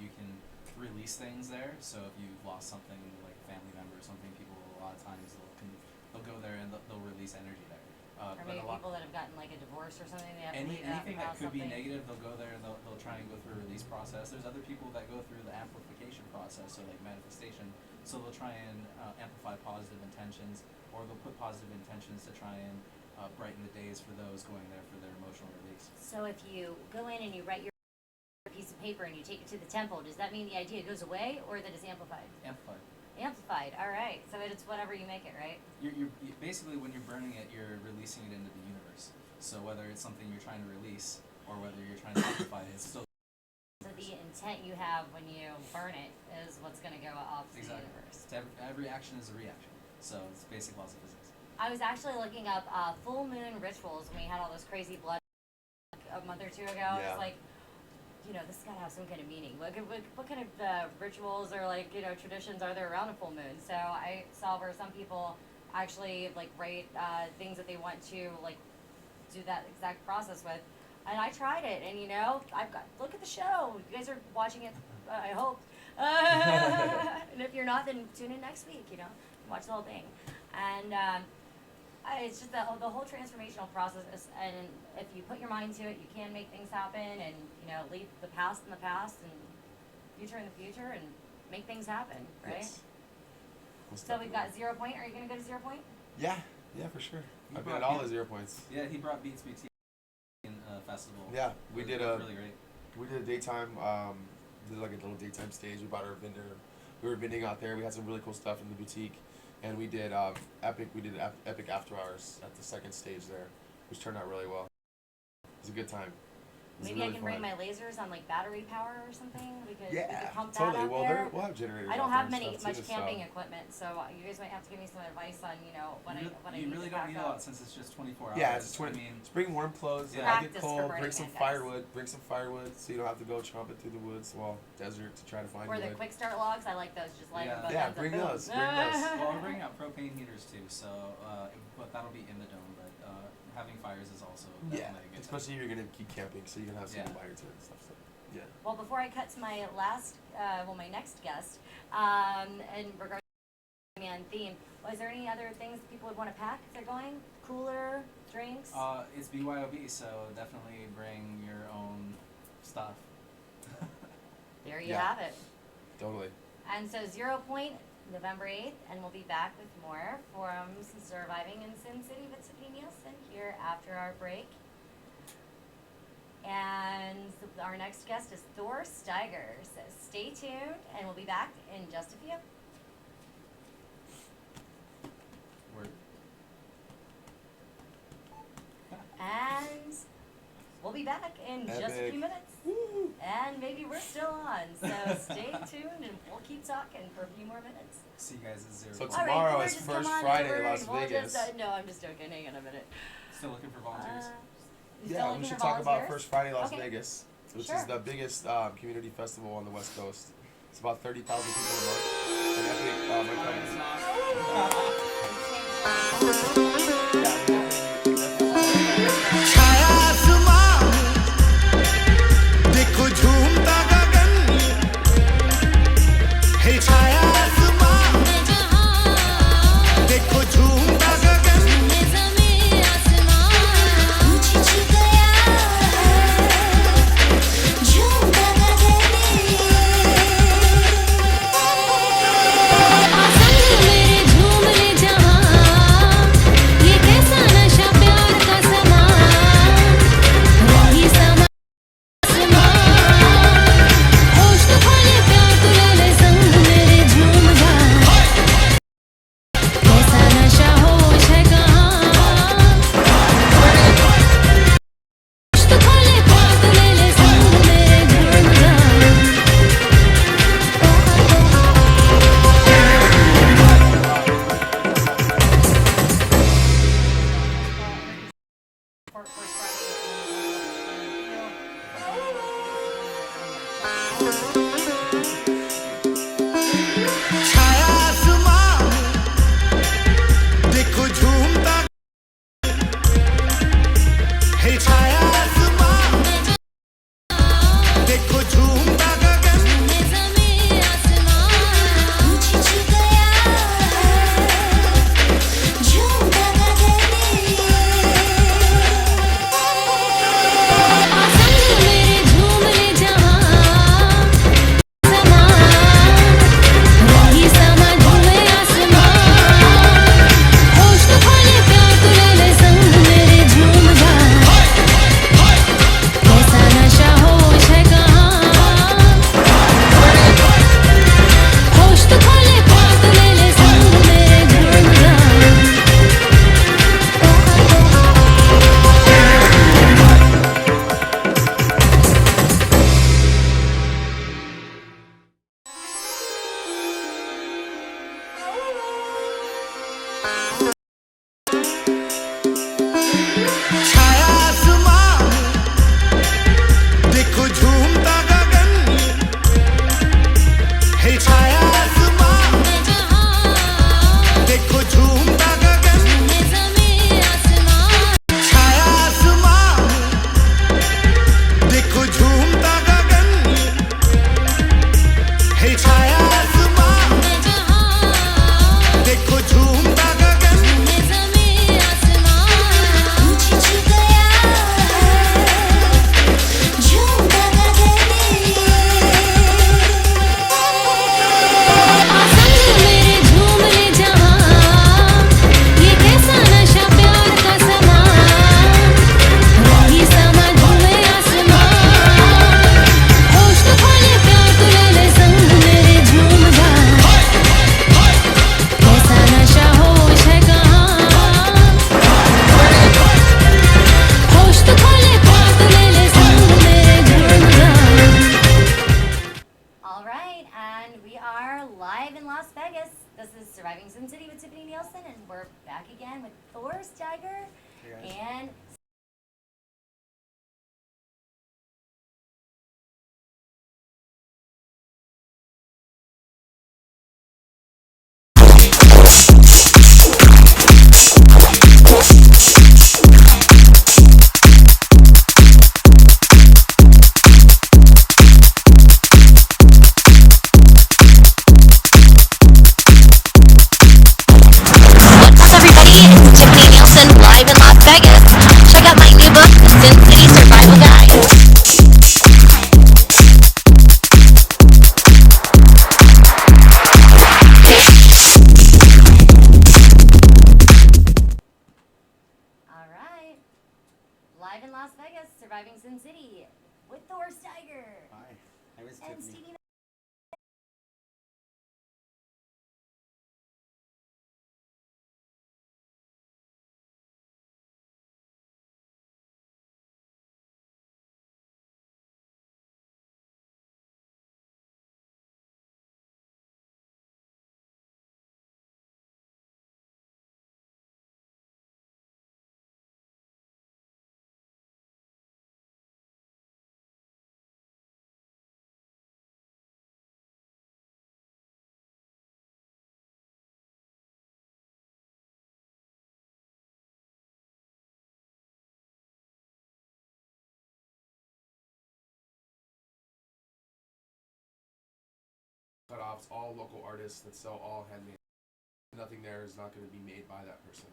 [SPEAKER 3] You can release things there. So if you've lost something like a family member or something, people a lot of times they'll go there and they'll release energy there.
[SPEAKER 1] Or maybe people that have gotten like a divorce or something, they have to leave
[SPEAKER 3] anything that could be
[SPEAKER 1] something.
[SPEAKER 3] negative, they'll go there and they'll try and go through a release process. There's other people that go through the amplification process, so like manifestation. So they'll try and amplify positive intentions, or they'll put positive intentions to try and brighten the days for those going there for their emotional release.
[SPEAKER 1] So if you go in and you write your piece of paper and you take it to the temple, does that mean the idea goes away or that it's amplified?
[SPEAKER 3] Amplified.
[SPEAKER 1] Amplified, all right. So it's whatever you make it, right?
[SPEAKER 3] You basically, when you're burning it, you're releasing it into the universe. So whether it's something you're trying to release or whether you're trying to amplify it, it's still.
[SPEAKER 1] So the intent you have when you burn it is what's going to go off to the universe.
[SPEAKER 3] Every action is a reaction. So it's basic laws of physics.
[SPEAKER 1] I was actually looking up full moon rituals when we had all those crazy blood a month or two ago. I
[SPEAKER 4] Yeah.
[SPEAKER 1] was like, you know, this has got to have some kind of meaning. What kind of rituals or like, you know, traditions are there around a full moon? So I saw where some people actually like write things that they want to like do that exact process with. And I tried it, and you know, look at the show. You guys are watching it, I hope. And if you're not, then tune in next week. You know, watch the whole thing. And it's just the whole transformational process. And if you put your mind to it, you can make things happen. And you know, leave the past in the past, and future in the future, and make things happen. Right.
[SPEAKER 4] Yes. Most
[SPEAKER 1] So we've got
[SPEAKER 4] definitely.
[SPEAKER 1] 0 Point. Are you gonna go to 0 Point?
[SPEAKER 4] Yeah, for sure.
[SPEAKER 3] You
[SPEAKER 4] I've been
[SPEAKER 3] brought
[SPEAKER 4] at all
[SPEAKER 3] me-
[SPEAKER 4] the 0 points.
[SPEAKER 3] Yeah, he brought Beats BT in festival.
[SPEAKER 4] Yeah, we did
[SPEAKER 3] a really great.
[SPEAKER 4] We did a daytime, did like a little daytime stage. We brought our vendor. We were vending out there. We had some really cool stuff in the boutique, and we did epic. We did epic after hours at the second stage there, which turned out really well. It was a good time.
[SPEAKER 1] Maybe I
[SPEAKER 4] really
[SPEAKER 1] can bring
[SPEAKER 4] fun.
[SPEAKER 1] my lasers on like battery power or something. We could
[SPEAKER 4] Yeah,
[SPEAKER 1] pump
[SPEAKER 4] totally.
[SPEAKER 1] that out
[SPEAKER 4] Well,
[SPEAKER 1] there.
[SPEAKER 4] we'll have generators.
[SPEAKER 1] I don't
[SPEAKER 4] out
[SPEAKER 1] have
[SPEAKER 4] there and
[SPEAKER 1] much
[SPEAKER 4] stuff, too,
[SPEAKER 1] camping
[SPEAKER 4] so.
[SPEAKER 1] equipment, so you guys might have to give me some advice on what I
[SPEAKER 3] You
[SPEAKER 1] need
[SPEAKER 3] really
[SPEAKER 1] to
[SPEAKER 3] don't
[SPEAKER 1] pack
[SPEAKER 3] need a
[SPEAKER 1] up.
[SPEAKER 3] lot since it's just 24 hours.
[SPEAKER 4] Yeah, it's
[SPEAKER 3] I
[SPEAKER 4] 20.
[SPEAKER 3] mean,
[SPEAKER 4] Just bring warm clothes.
[SPEAKER 3] Yeah.
[SPEAKER 4] Yeah. Get
[SPEAKER 1] Practice for
[SPEAKER 4] cold.
[SPEAKER 1] Burning
[SPEAKER 4] Bring some
[SPEAKER 1] Man, guys.
[SPEAKER 4] firewood. Bring some firewood so you don't have to go chomping through the woods, desert to try to find
[SPEAKER 1] Or the
[SPEAKER 4] wood.
[SPEAKER 1] quick start logs, I like those. Just light them both
[SPEAKER 4] Yeah,
[SPEAKER 1] ends up,
[SPEAKER 4] bring
[SPEAKER 1] boom.
[SPEAKER 4] those, bring those.
[SPEAKER 3] well, we're bringing out propane heaters too, so but that'll be in the dome. But having fires is also
[SPEAKER 4] Yeah,
[SPEAKER 3] definitely a good
[SPEAKER 4] especially if you're gonna keep camping, so you're gonna have something
[SPEAKER 3] Yeah.
[SPEAKER 4] by your tent and stuff. So yeah.
[SPEAKER 1] Well, before I cut to my my next guest, in regards to the man theme, was there any other things people would want to pack if they're going? Cooler, drinks?
[SPEAKER 3] It's BYOB, so definitely bring your own stuff.
[SPEAKER 1] There you
[SPEAKER 4] Yeah.
[SPEAKER 1] have it.
[SPEAKER 4] Totally.
[SPEAKER 1] And so 0 Point, November 8th, and we'll be back with more from Surviving in Sin City with Tiffani Neilson here after our break. And our next guest is Thor Steiger. So stay tuned, and we'll be back in just a few.
[SPEAKER 3] Word.
[SPEAKER 1] And we'll be back in just a
[SPEAKER 4] Epic.
[SPEAKER 1] few minutes.
[SPEAKER 4] Woo!
[SPEAKER 1] And maybe we're still on. So stay tuned, and we'll keep talking for a few more minutes.
[SPEAKER 3] See you guys at 0
[SPEAKER 4] So
[SPEAKER 3] Point.
[SPEAKER 1] All right,
[SPEAKER 4] Tomorrow
[SPEAKER 1] Thor,
[SPEAKER 4] is
[SPEAKER 1] just
[SPEAKER 4] First
[SPEAKER 1] come on
[SPEAKER 4] Friday,
[SPEAKER 1] over
[SPEAKER 4] Las
[SPEAKER 1] and we'll
[SPEAKER 4] Vegas.
[SPEAKER 1] no, I'm just joking. Hang on a minute.
[SPEAKER 3] Still looking for volunteers.
[SPEAKER 1] You still
[SPEAKER 4] Yeah, we
[SPEAKER 1] looking
[SPEAKER 4] should
[SPEAKER 1] for
[SPEAKER 4] talk about
[SPEAKER 1] volunteers?
[SPEAKER 4] First Friday Las
[SPEAKER 1] Okay.
[SPEAKER 4] Vegas, which
[SPEAKER 1] Sure.
[SPEAKER 4] is the biggest community festival on the West Coast. It's about 30,000 people a month. And Epic, my company.
[SPEAKER 3] It's not.
[SPEAKER 4] Yeah, we definitely-
[SPEAKER 5] छाया आसमां देखो झूमता गगन है छाया आसमां देखो झूमता गगन
[SPEAKER 6] झूम ले जा
[SPEAKER 1] we're back again with Thor, Steiger,
[SPEAKER 6] Hey, guys.
[SPEAKER 1] and
[SPEAKER 7] What's up, everybody? It's Tiffani Neilson live in Las Vegas. Check out my new book, The Sin City Survival Guide.
[SPEAKER 1] alright, live in Las Vegas, surviving Sin City with Thor, Steiger,
[SPEAKER 6] Hi, I was
[SPEAKER 1] and
[SPEAKER 6] Tiffany.
[SPEAKER 1] Stevie.
[SPEAKER 4] Cut-offs, all local artists that sell all handmade. Nothing there is not going to be made by that person.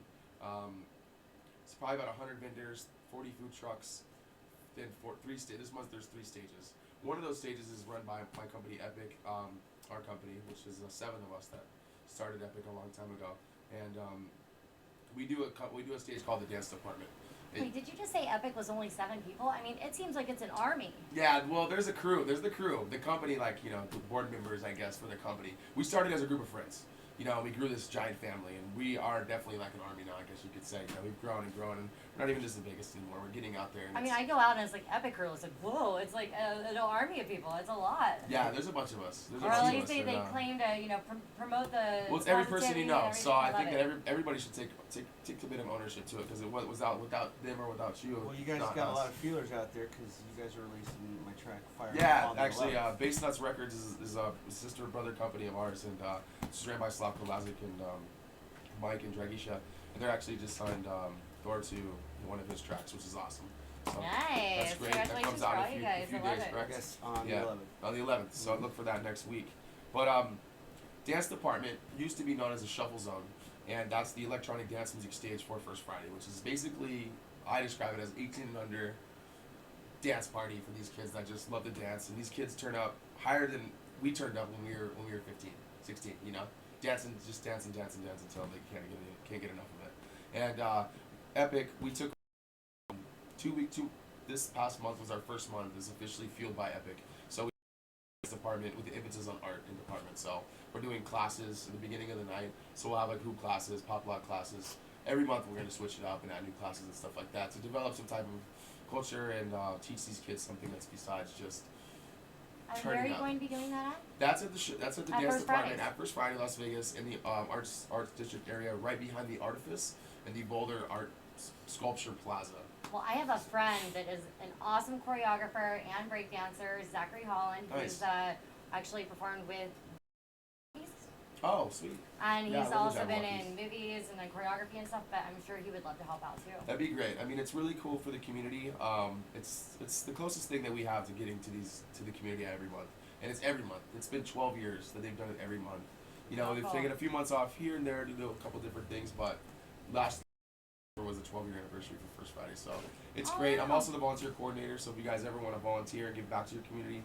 [SPEAKER 4] It's probably about 100 vendors, 40 food trucks. Then this month there's 3 stages. One of those stages is run by my company EPYK, our company, which is 7 of us that started EPYK a long time ago, and we do a stage called the Dance Department.
[SPEAKER 1] Wait, did you just say EPYK was only 7 people? I mean, it seems like it's an army.
[SPEAKER 4] Yeah, well, there's a crew. There's the crew. The company, like, you know, the board members, I guess, for the company. We started as a group of friends. You know, we grew this giant family, and we are definitely like an army now, I guess you could say. You know, we've grown and grown, and we're not even just the biggest anymore. We're getting out there. And
[SPEAKER 1] I mean, I go out and it's like EPYK crew. It's like, whoa, it's like an army of people. It's a lot.
[SPEAKER 4] Yeah, there's a bunch of us. There's a
[SPEAKER 1] Or
[SPEAKER 4] bunch
[SPEAKER 1] at
[SPEAKER 4] of
[SPEAKER 1] least
[SPEAKER 4] us,
[SPEAKER 1] they
[SPEAKER 4] and,
[SPEAKER 1] claim to, you know, promote the.
[SPEAKER 4] well, it's every person you
[SPEAKER 1] positivity
[SPEAKER 4] know,
[SPEAKER 1] and
[SPEAKER 4] so I
[SPEAKER 1] everything.
[SPEAKER 4] think
[SPEAKER 1] love
[SPEAKER 4] that everybody should take a bit of ownership to it, because it was without them or without you.
[SPEAKER 6] Well, you guys
[SPEAKER 4] not
[SPEAKER 6] got a
[SPEAKER 4] us.
[SPEAKER 6] lot of feelers out there because you guys are releasing my track Fire.
[SPEAKER 4] Yeah,
[SPEAKER 6] on the
[SPEAKER 4] actually,
[SPEAKER 6] 11th.
[SPEAKER 4] Bass Nuts Records is a sister brother company of ours, and it's ran by Slavko Lazic and Mike and Dragisha, and they're actually just signed Thor to one of his tracks, which is awesome. So
[SPEAKER 1] Nice.
[SPEAKER 4] that's great. That
[SPEAKER 1] Congratulations
[SPEAKER 4] comes
[SPEAKER 1] for
[SPEAKER 4] out
[SPEAKER 1] all
[SPEAKER 4] in
[SPEAKER 1] you
[SPEAKER 4] a
[SPEAKER 1] guys.
[SPEAKER 4] few
[SPEAKER 1] I love
[SPEAKER 4] days,
[SPEAKER 1] it.
[SPEAKER 4] correct?
[SPEAKER 6] Yes, on
[SPEAKER 4] Yeah,
[SPEAKER 6] the 11th.
[SPEAKER 4] on the 11th. So look for that next week. But Dance Department used to be known as the Shuffle Zone, and that's the electronic dance music stage for First Friday, which is basically, I describe it as 18 and under dance party for these kids that just love to dance, and these kids turn up higher than we turned up when we were 15, 16, you know, dancing until they can't get enough of it. And EPYK, we took this past month was our first month is officially fueled by EPYK. So we department with the emphasis on art in department. So we're doing classes at the beginning of the night. So we'll have like hoop classes, pop lock classes. Every month we're going to switch it up and add new classes and stuff like that to develop some type of culture and teach these kids something that's besides just
[SPEAKER 1] And where are
[SPEAKER 4] turning
[SPEAKER 1] you
[SPEAKER 4] up.
[SPEAKER 1] going to be doing that at?
[SPEAKER 4] That's at the
[SPEAKER 1] At
[SPEAKER 4] dance
[SPEAKER 1] First
[SPEAKER 4] department
[SPEAKER 1] Fridays.
[SPEAKER 4] at First Friday, Las Vegas, in the arts district area, right behind the Artifice and the Boulder Art Sculpture Plaza.
[SPEAKER 1] Well, I have a friend that is an awesome choreographer and breakdancer, Zachary Holland, who's actually performed with
[SPEAKER 4] Oh, sweet.
[SPEAKER 1] and he's
[SPEAKER 4] Yeah, I love the
[SPEAKER 1] also been
[SPEAKER 4] Jabberwockies.
[SPEAKER 1] in movies and like choreography and stuff, but I'm sure he would love to help out too.
[SPEAKER 4] That'd be great. I mean, it's really cool for the community. It's the closest thing that we have to getting to the community every month, and it's every month. It's been 12 years that they've done it every month. You know,
[SPEAKER 1] Oh,
[SPEAKER 4] they've
[SPEAKER 1] cool.
[SPEAKER 4] taken a few months off here and there to do a couple different things, but last year was the 12-year anniversary for First Friday, so it's
[SPEAKER 1] Oh,
[SPEAKER 4] great. I'm
[SPEAKER 1] wow.
[SPEAKER 4] also the volunteer coordinator, so if you guys ever want to volunteer and give back to your community,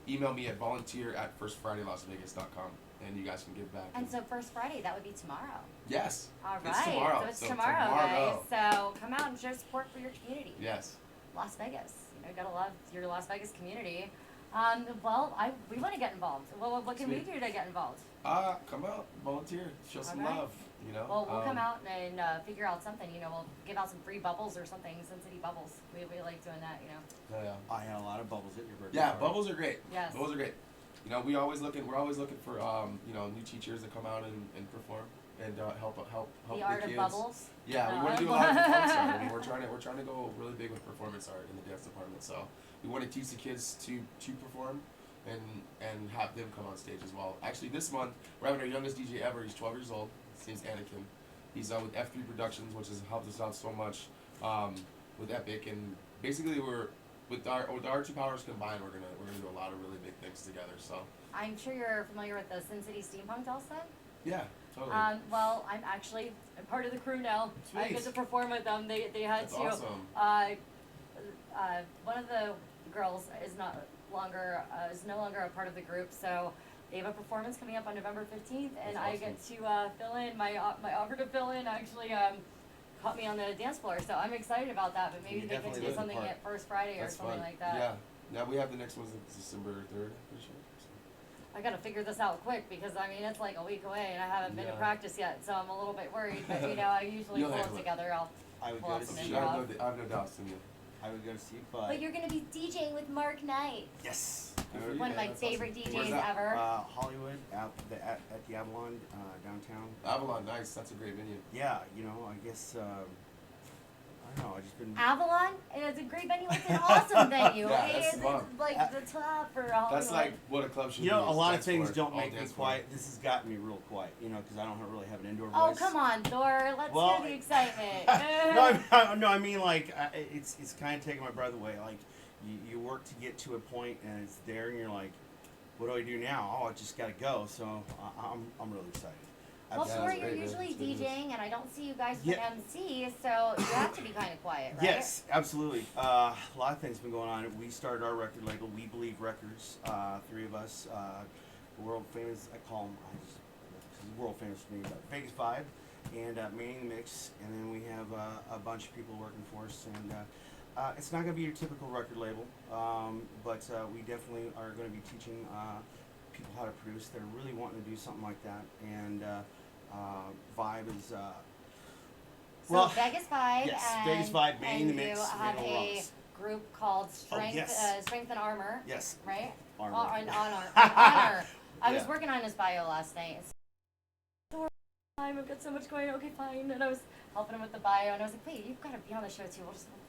[SPEAKER 4] email me at volunteer@firstfridaylasvegas.com, and you guys can give back.
[SPEAKER 1] And so First Friday, that would be tomorrow.
[SPEAKER 4] Yes.
[SPEAKER 1] All right.
[SPEAKER 4] It's tomorrow.
[SPEAKER 1] So it's
[SPEAKER 4] So
[SPEAKER 1] tomorrow,
[SPEAKER 4] tomorrow.
[SPEAKER 1] guys. So come out and show support for your community.
[SPEAKER 4] Yes.
[SPEAKER 1] Las Vegas. You know, you gotta love your Las Vegas community. Well, we want to get involved. Well, what can we
[SPEAKER 4] Sweet.
[SPEAKER 1] do to get involved?
[SPEAKER 4] Come out, volunteer, show some
[SPEAKER 1] Alright.
[SPEAKER 4] love. You know.
[SPEAKER 1] Well, we'll come out and figure out something. You know, we'll give out some free bubbles or something. Sin City bubbles. We like doing that. You know.
[SPEAKER 4] Yeah.
[SPEAKER 6] I had a lot of bubbles at your birthday.
[SPEAKER 4] Yeah,
[SPEAKER 6] party.
[SPEAKER 4] bubbles are great.
[SPEAKER 1] Yes.
[SPEAKER 4] Bubbles are great. You know, we're always looking for new teachers to come out and perform. and help
[SPEAKER 1] The
[SPEAKER 4] the
[SPEAKER 1] art
[SPEAKER 4] kids.
[SPEAKER 1] of bubbles.
[SPEAKER 4] Yeah, we want to do a lot of performance art. I mean, we're trying to go really big with performance art in the dance department. So we want to teach the kids to perform and have them come on stage as well. Actually, this month we're having our youngest DJ ever. He's 12 years old. His name's Anakin. He's with F3 Productions, which has helped us out so much with EPYK. And basically, with our two powers combined, we're gonna do a lot of really big things together. So
[SPEAKER 1] I'm sure you're familiar with the Sin City Steampunk Doll set.
[SPEAKER 4] yeah, totally.
[SPEAKER 1] Well, I'm actually a part of the crew now. I
[SPEAKER 4] Sweet.
[SPEAKER 1] get to perform with them. They had
[SPEAKER 4] That's
[SPEAKER 1] to.
[SPEAKER 4] awesome.
[SPEAKER 1] One of the girls is no longer a part of the group, so they have a performance coming up on November 15th, and
[SPEAKER 4] That's
[SPEAKER 1] I
[SPEAKER 4] awesome.
[SPEAKER 1] get to fill in. My offer to fill in actually caught me on the dance floor, so I'm excited about that. But maybe
[SPEAKER 6] You
[SPEAKER 1] they can
[SPEAKER 6] definitely
[SPEAKER 1] do
[SPEAKER 6] live the
[SPEAKER 1] something
[SPEAKER 6] part.
[SPEAKER 1] at First Friday
[SPEAKER 4] That's
[SPEAKER 1] or something
[SPEAKER 4] fun.
[SPEAKER 1] like that.
[SPEAKER 4] Yeah. Now we have the next one's December 3rd. Pretty sure.
[SPEAKER 1] I gotta figure this out quick because I mean it's like a week away and I haven't been to
[SPEAKER 4] Yeah.
[SPEAKER 1] practice yet, so I'm a little bit worried. But you know, I usually
[SPEAKER 4] You'll
[SPEAKER 1] pull it
[SPEAKER 4] handle it.
[SPEAKER 1] together.
[SPEAKER 6] I would
[SPEAKER 1] Pull
[SPEAKER 6] go
[SPEAKER 1] up
[SPEAKER 6] to
[SPEAKER 1] some
[SPEAKER 6] see.
[SPEAKER 1] intro.
[SPEAKER 4] I have no doubts in you.
[SPEAKER 6] I would go to see,
[SPEAKER 1] But you're gonna be DJing with Mark Knight,
[SPEAKER 6] yes.
[SPEAKER 4] Good for you,
[SPEAKER 1] one of
[SPEAKER 4] man.
[SPEAKER 1] my
[SPEAKER 4] That's
[SPEAKER 1] favorite
[SPEAKER 4] awesome.
[SPEAKER 1] DJs
[SPEAKER 4] Where's that?
[SPEAKER 1] ever.
[SPEAKER 6] Hollywood at the Avalon downtown.
[SPEAKER 4] Avalon, nice. That's a great venue.
[SPEAKER 6] Yeah, you know, I guess I don't know. I just been.
[SPEAKER 1] Avalon, and it's a great venue. It's an awesome venue.
[SPEAKER 4] Yeah,
[SPEAKER 1] It
[SPEAKER 4] that's
[SPEAKER 1] is,
[SPEAKER 4] fun.
[SPEAKER 1] it's like the top for Hollywood.
[SPEAKER 4] That's like what a club should
[SPEAKER 6] You
[SPEAKER 4] be.
[SPEAKER 6] know, a
[SPEAKER 4] is
[SPEAKER 6] lot of
[SPEAKER 4] dance
[SPEAKER 6] things
[SPEAKER 4] floor,
[SPEAKER 6] don't
[SPEAKER 4] all
[SPEAKER 6] make me
[SPEAKER 4] dance floor.
[SPEAKER 6] quiet. This has gotten me real quiet, you know, because I don't really have an indoor
[SPEAKER 1] Oh
[SPEAKER 6] voice.
[SPEAKER 1] come on, Thor! Let's
[SPEAKER 6] Well,
[SPEAKER 1] hear the excitement.
[SPEAKER 6] no, I mean like it's kind of taking my breath away. Like you work to get to a point and it's there, and you're like, what do I do now? Oh, I just gotta go. So I'm really excited.
[SPEAKER 1] Well,
[SPEAKER 4] Yeah,
[SPEAKER 1] Thor,
[SPEAKER 4] it's
[SPEAKER 1] you're
[SPEAKER 4] great, man.
[SPEAKER 1] usually
[SPEAKER 4] It's good news.
[SPEAKER 1] DJing, and I don't see you guys
[SPEAKER 6] Yeah.
[SPEAKER 1] with MC, so you have to be kind of quiet, right?
[SPEAKER 6] Yes, absolutely. A lot of things been going on. We started our record label, We Believe Records. Three of us, world famous. I call them world famous to me. Vegas Vibe and Manning Mix, and then we have a bunch of people working for us. And it's not going to be your typical record label, but we definitely are going to be teaching people how to produce. They're really wanting to do something like that, and Vibe is.
[SPEAKER 1] So Vegas Vibe,
[SPEAKER 6] yes,
[SPEAKER 1] and,
[SPEAKER 6] Vegas Vibe, Manning
[SPEAKER 1] and
[SPEAKER 6] the Mix,
[SPEAKER 1] you have
[SPEAKER 6] Manning
[SPEAKER 1] a
[SPEAKER 6] Rocks.
[SPEAKER 1] group called Strength,
[SPEAKER 6] yes.
[SPEAKER 1] Strength and Armor,
[SPEAKER 6] Yes.
[SPEAKER 1] right?
[SPEAKER 6] Armor.
[SPEAKER 1] On honor. I was
[SPEAKER 6] Yeah.
[SPEAKER 1] working on his bio last night. I've got so much going. Okay, fine. And I was helping him with the bio, and I was like, "Wait, you've got to be on the show too.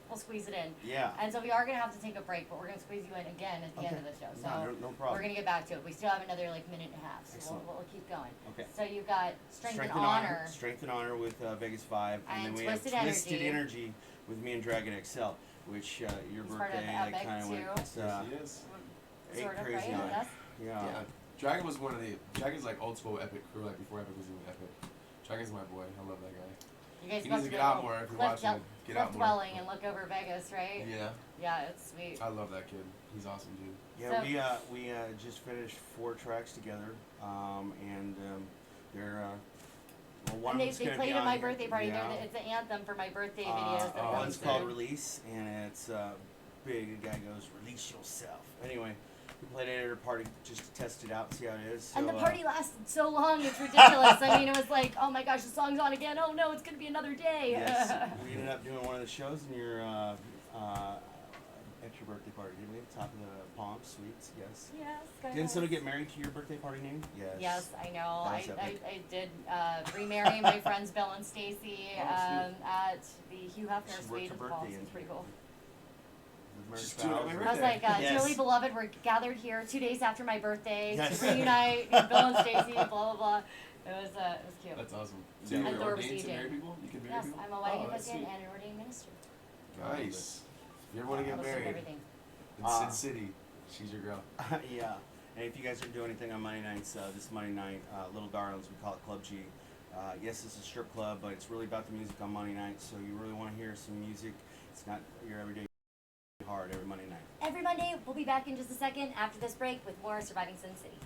[SPEAKER 1] We'll squeeze it in."
[SPEAKER 6] Yeah.
[SPEAKER 1] And so we are gonna have to take a break, but we're gonna squeeze you in again at the end of the show. So
[SPEAKER 6] No problem.
[SPEAKER 1] we're gonna get back to it. We still have another like minute and a half, so
[SPEAKER 6] Excellent.
[SPEAKER 1] we'll keep going.
[SPEAKER 6] Okay.
[SPEAKER 1] So you've got Strength and Honor.
[SPEAKER 6] Strength and Honor with Vegas Vibe,
[SPEAKER 1] And
[SPEAKER 6] then we
[SPEAKER 1] Twisted
[SPEAKER 6] have Twisted
[SPEAKER 1] Energy.
[SPEAKER 6] Energy with me and Dragon XL, which your
[SPEAKER 1] He's part of
[SPEAKER 6] birthday I
[SPEAKER 1] EPYK
[SPEAKER 6] kind of went.
[SPEAKER 1] too.
[SPEAKER 6] It's,
[SPEAKER 4] Yes, he is.
[SPEAKER 6] ate
[SPEAKER 1] Sort of,
[SPEAKER 6] crazy
[SPEAKER 1] right?
[SPEAKER 6] on it.
[SPEAKER 1] Yes.
[SPEAKER 6] Yeah.
[SPEAKER 4] Yeah. Dragon was one of the Dragon's like old school EPYK crew, like before EPYK was even EPYK. Dragon's my boy. I love that guy.
[SPEAKER 1] You guys
[SPEAKER 4] He
[SPEAKER 1] must
[SPEAKER 4] needs to
[SPEAKER 1] go
[SPEAKER 4] get out more if you're watching. Get out more.
[SPEAKER 1] dwelling and look over Vegas, right?
[SPEAKER 4] Yeah,
[SPEAKER 1] Yeah, it's sweet.
[SPEAKER 4] I love that kid. He's awesome, dude.
[SPEAKER 6] Yeah,
[SPEAKER 1] So-
[SPEAKER 6] we just finished 4 tracks together, and they're well, one
[SPEAKER 1] And
[SPEAKER 6] of
[SPEAKER 1] they
[SPEAKER 6] them's gonna be
[SPEAKER 1] played at
[SPEAKER 6] on
[SPEAKER 1] my
[SPEAKER 6] here.
[SPEAKER 1] birthday party.
[SPEAKER 6] Yeah.
[SPEAKER 1] It's an anthem for my birthday videos. that
[SPEAKER 6] One's
[SPEAKER 1] comes
[SPEAKER 6] called
[SPEAKER 1] through.
[SPEAKER 6] Release, and it's big. The guy goes, "Release yourself." Anyway, we played it at a party just to test it out and see how it is. So,
[SPEAKER 1] And the party lasted so long, it's ridiculous. I mean, it was like, oh my gosh, the song's on again. Oh no, it's gonna be another day.
[SPEAKER 6] Yes, we ended up doing one of the shows in your at your birthday party, didn't we? Top of the Palm Suites, yes.
[SPEAKER 1] Yes, guys.
[SPEAKER 6] Didn't someone get married to your birthday party name? Yes.
[SPEAKER 1] Yes, I know.
[SPEAKER 6] That
[SPEAKER 1] I,
[SPEAKER 6] was
[SPEAKER 1] I,
[SPEAKER 6] epic.
[SPEAKER 1] I did remarry my friends Bill and Stacy
[SPEAKER 6] Oh,
[SPEAKER 1] at the Hugh Hefner
[SPEAKER 6] She worked
[SPEAKER 1] Suite
[SPEAKER 6] her
[SPEAKER 1] at the Palms.
[SPEAKER 6] birthday
[SPEAKER 1] It was
[SPEAKER 6] in.
[SPEAKER 1] pretty cool.
[SPEAKER 6] With Mary
[SPEAKER 4] Just do it on my
[SPEAKER 6] Fowler.
[SPEAKER 1] I was like,
[SPEAKER 6] Yes.
[SPEAKER 1] dearly beloved, we're gathered here 2 days after my birthday
[SPEAKER 6] Yes.
[SPEAKER 1] to reunite Bill and Stacy, blah blah blah. It was cute.
[SPEAKER 4] That's awesome. So
[SPEAKER 6] Yeah.
[SPEAKER 4] you're
[SPEAKER 1] And Thor was
[SPEAKER 4] ordained to
[SPEAKER 1] DJing.
[SPEAKER 4] marry people? You can marry
[SPEAKER 1] Yes,
[SPEAKER 4] people?
[SPEAKER 1] I'm a wedding
[SPEAKER 4] Oh, that's
[SPEAKER 1] officiant
[SPEAKER 4] sweet.
[SPEAKER 1] and an ordained minister.
[SPEAKER 4] Nice. If you ever want to get
[SPEAKER 1] Hosted
[SPEAKER 4] married
[SPEAKER 1] everything.
[SPEAKER 4] in Sin City, she's your girl.
[SPEAKER 6] Yeah. And if you guys are doing anything on Monday nights, this Monday night, Little Darlings, we call it Club G. Yes, it's a strip club, but it's really about the music on Monday night. So you really want to hear some music. It's not your everyday hard every Monday night.
[SPEAKER 1] Every Monday, we'll be back in just a second after this break with more Surviving Sin City.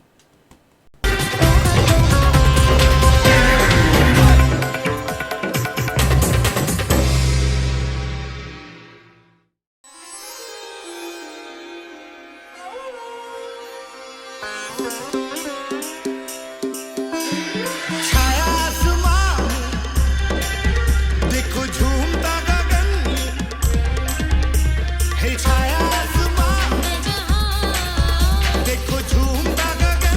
[SPEAKER 5] छाया आसमां देखो झूमता गगन है छाया आसमां देखो झूमता गगन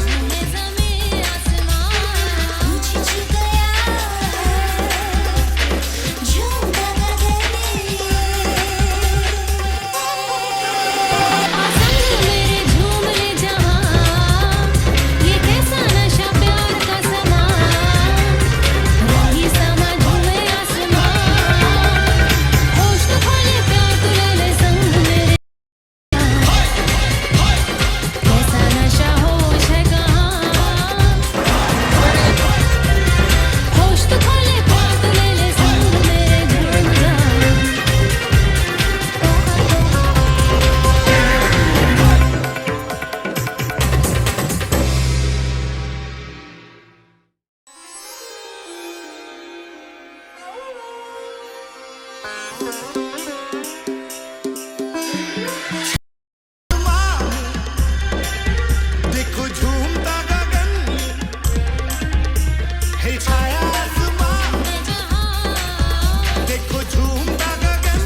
[SPEAKER 5] देखो झूमता गगन है छाया आसमां देखो झूमता गगन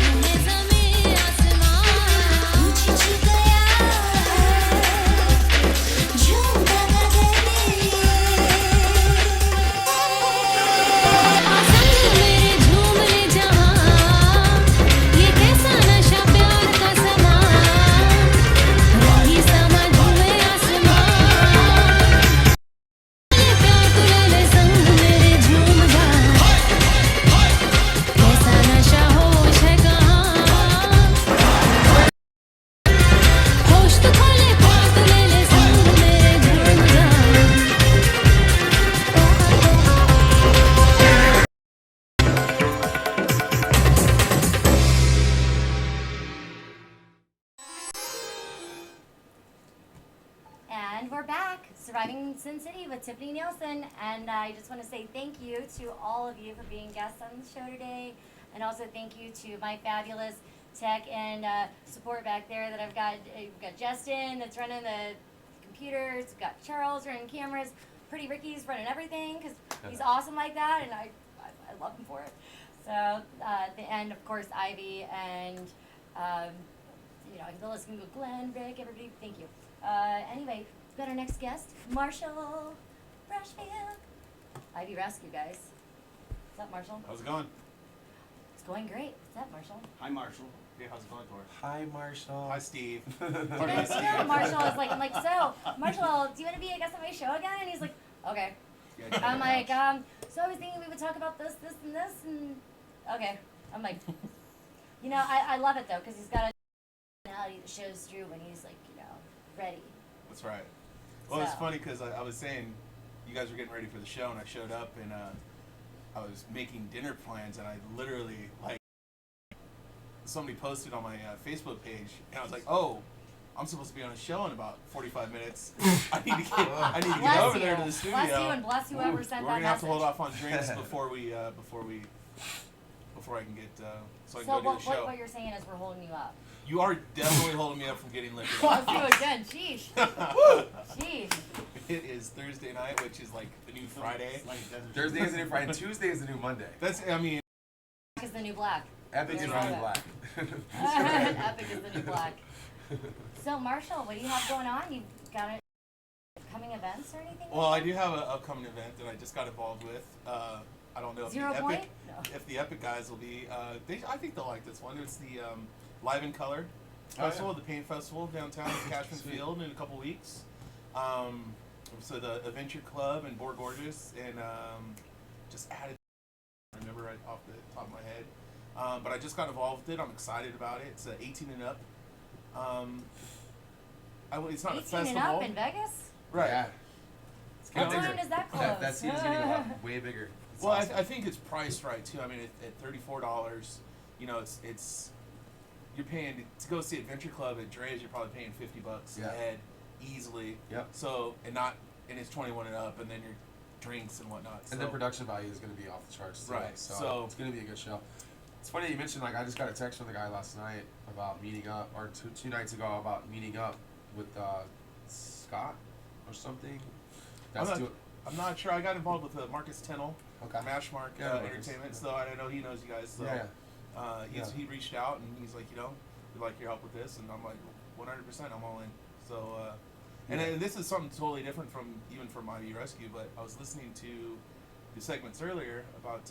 [SPEAKER 1] And we're back, Surviving Sin City with Tiffani Neilson. And I just want to say thank you to all of you for being guests on the show today. And also thank you to my fabulous tech and support back there that I've got. We've got Justin that's running the computers. We've got Charles running cameras. Pretty Ricky's running everything because he's awesome like that. And I love him for it. So, and of course, Ivy and, the list can go Glenn, Rick, everybody. Thank you. Anyway, we've got our next guest, Marshall Brushfield. Ivy Rescue, guys. What's up, Marshall?
[SPEAKER 6] How's it going?
[SPEAKER 1] It's going great. What's up, Marshall?
[SPEAKER 6] Hi, Marshall. Hey, how's it going, Thor?
[SPEAKER 3] Hi, Marshall.
[SPEAKER 6] Hi, Steve.
[SPEAKER 1] Marshall is like, I'm like, so, Marshall, do you want to be a guest on my show again? And he's like, okay. I'm like, so I was thinking we would talk about this, and this, and okay. I'm like, I love it though, because he's got a personality that shows through when he's like, ready.
[SPEAKER 6] That's right. Well, it's
[SPEAKER 1] So.
[SPEAKER 6] funny because I was saying you guys were getting ready for the show, and I showed up, and I was making dinner plans, and I literally, somebody posted on my Facebook page, and I was like, oh, I'm supposed to be on a show in about 45 minutes. I need to get
[SPEAKER 1] Bless
[SPEAKER 6] over
[SPEAKER 1] you.
[SPEAKER 6] there to the studio.
[SPEAKER 1] Bless you and bless whoever sent
[SPEAKER 6] We're
[SPEAKER 1] that
[SPEAKER 6] gonna have to hold
[SPEAKER 1] message.
[SPEAKER 6] off on drinks before I can get so I can
[SPEAKER 1] So
[SPEAKER 6] go do the show.
[SPEAKER 1] what you're saying is we're holding you up.
[SPEAKER 6] You are definitely holding me up from getting liquor.
[SPEAKER 1] Let's do it again. Sheesh. Sheesh.
[SPEAKER 6] It is Thursday night, which is like the new Friday.
[SPEAKER 4] Thursday is the new Friday. Tuesday is the new Monday.
[SPEAKER 6] That's, I mean,
[SPEAKER 1] Epic is the new black.
[SPEAKER 4] Epic is
[SPEAKER 1] There
[SPEAKER 4] the
[SPEAKER 1] you
[SPEAKER 4] new
[SPEAKER 1] go.
[SPEAKER 4] black.
[SPEAKER 1] Epic is the new black. So Marshall, what do you have going on? You got any upcoming events or anything?
[SPEAKER 6] well, I do have an upcoming event that I just got involved with. I don't know if
[SPEAKER 1] 0
[SPEAKER 6] the
[SPEAKER 1] point?
[SPEAKER 6] Epic,
[SPEAKER 1] No.
[SPEAKER 6] if the Epic guys will be. I think they'll like this one. It's the Live in Color
[SPEAKER 4] Oh,
[SPEAKER 6] Festival, the Paint Festival downtown in Cashman Field in a couple weeks. So the Adventure Club and Boar Gorgeous and just added. I remember right off the top of my head. But I just got involved with it. I'm excited about it. It's 18 and up. It's not a
[SPEAKER 1] 18
[SPEAKER 6] festival.
[SPEAKER 1] and up in Vegas?
[SPEAKER 6] Right.
[SPEAKER 4] Yeah. It's
[SPEAKER 1] What
[SPEAKER 4] getting
[SPEAKER 1] time
[SPEAKER 4] bigger.
[SPEAKER 1] does that close?
[SPEAKER 4] That season's getting a lot way bigger. It's
[SPEAKER 6] Well,
[SPEAKER 4] awesome.
[SPEAKER 6] I think it's priced right too. I mean, at $34, it's you're paying to go see Adventure Club at Dre's. You're probably paying $50
[SPEAKER 4] Yeah.
[SPEAKER 6] a head easily.
[SPEAKER 4] Yep.
[SPEAKER 6] So and it's 21 and up, and then your drinks and whatnot.
[SPEAKER 4] And the production value is going to be off the charts too.
[SPEAKER 6] Right,
[SPEAKER 4] So,
[SPEAKER 6] so-
[SPEAKER 4] it's going to be a good show. It's funny you mentioned, I just got a text from the guy last night about meeting up, or two nights ago about meeting up with Scott or something.
[SPEAKER 6] I'm not sure. I got involved with Marcus Tennell,
[SPEAKER 4] Okay.
[SPEAKER 6] Mashmark
[SPEAKER 4] Yeah, Marcus.
[SPEAKER 6] Entertainment. So I know he knows you guys. So
[SPEAKER 4] Yeah.
[SPEAKER 6] he reached out and he's like, we'd like your help with this, and I'm like, 100%, I'm all in. So and this is something totally different from IB Rescue, but I was listening to the segments earlier about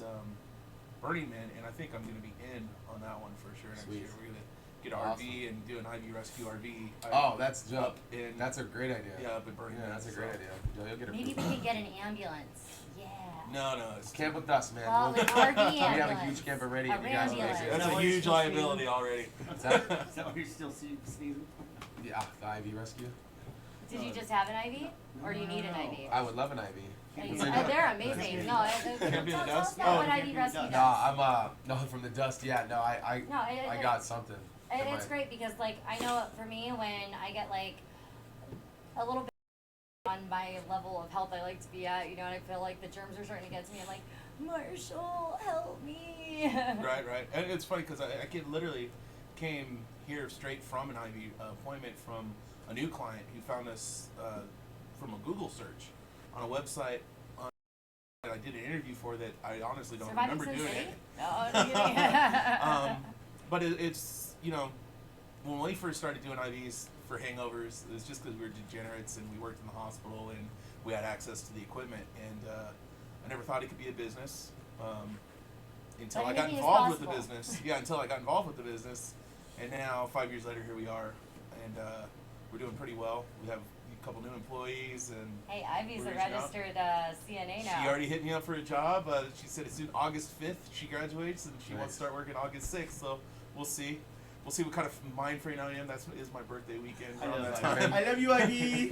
[SPEAKER 6] Burning Man, and I think I'm going to be in on that one for sure next
[SPEAKER 4] Sweet.
[SPEAKER 6] year. We're going to get an
[SPEAKER 4] Awesome.
[SPEAKER 6] RV and do an IB Rescue RV.
[SPEAKER 4] Oh, that's dope.
[SPEAKER 6] up in
[SPEAKER 4] That's a great idea.
[SPEAKER 6] up in Burning
[SPEAKER 4] Yeah,
[SPEAKER 6] Man.
[SPEAKER 4] that's a
[SPEAKER 6] so-
[SPEAKER 4] great idea. You'll get a
[SPEAKER 1] Maybe we could get an ambulance. Yeah.
[SPEAKER 6] No, it's
[SPEAKER 4] Camp with us, man.
[SPEAKER 1] Well,
[SPEAKER 4] We'll-
[SPEAKER 1] an RV
[SPEAKER 4] we have a
[SPEAKER 1] ambulance.
[SPEAKER 4] huge camper ready.
[SPEAKER 1] A
[SPEAKER 4] and you guys will make
[SPEAKER 1] ambulance.
[SPEAKER 4] it.
[SPEAKER 6] that's
[SPEAKER 8] that
[SPEAKER 6] a
[SPEAKER 8] why you're
[SPEAKER 6] huge
[SPEAKER 8] still
[SPEAKER 6] liability already.
[SPEAKER 4] Is that,
[SPEAKER 8] Is that why you're still sneezing?
[SPEAKER 4] yeah, the IB rescue.
[SPEAKER 1] Did you just have an IV? Or do you need an IV?
[SPEAKER 4] I would love an IB.
[SPEAKER 1] They're amazing. No,
[SPEAKER 6] Can't be the
[SPEAKER 1] tell
[SPEAKER 6] dust?
[SPEAKER 1] us about
[SPEAKER 6] Oh,
[SPEAKER 1] what
[SPEAKER 8] can't
[SPEAKER 1] IV
[SPEAKER 8] be the
[SPEAKER 1] Rescue
[SPEAKER 8] dust.
[SPEAKER 1] does.
[SPEAKER 4] No, I'm no from the dust. Yeah, no, I
[SPEAKER 1] No,
[SPEAKER 4] got something. in
[SPEAKER 1] It's
[SPEAKER 4] my-
[SPEAKER 1] great because, like, I know for me, when I get, like, a little bit on my level of health I like to be at, and I feel like the germs are starting to get to me, I'm like, Marshall, help me.
[SPEAKER 9] Right. And it's funny because I literally came here straight from an IV appointment from a new client who found us from a Google search on a website that I did an interview for that I honestly don't remember doing it.
[SPEAKER 1] No, I'm kidding.
[SPEAKER 9] But it's, when we first started doing IVs for hangovers, it was just because we were degenerates and we worked in the hospital and we had access to the equipment. And I never thought it could be a business until I got involved with the business. Yeah, until I got involved with the business. And now, 5 years later, here we are. And we're doing pretty well. We have a couple new employees. And
[SPEAKER 1] hey, Ivy's a registered CNA now.
[SPEAKER 9] She already hit me up for a job. She said it's soon August 5th she graduates and she wants to start working August 6th. So we'll see. We'll see what kind of mind frame I am. That is my birthday weekend.
[SPEAKER 6] I love you, Ivy.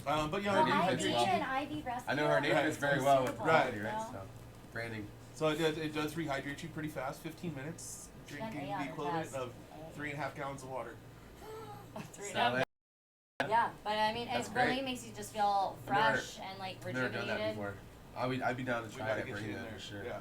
[SPEAKER 9] But
[SPEAKER 1] well, Ivy and Ivy Rescue.
[SPEAKER 4] I know her name fits very well with
[SPEAKER 9] right.
[SPEAKER 4] So branding.
[SPEAKER 9] So it does rehydrate you pretty fast. 15 minutes, drinking the equivalent of 3.5 gallons of water.
[SPEAKER 1] 3.5. Yeah, but I mean, it really makes you just feel fresh and like rejuvenated.
[SPEAKER 4] Never done that before. I'd be down to try it. Bring
[SPEAKER 9] there
[SPEAKER 4] for sure.
[SPEAKER 9] Yeah.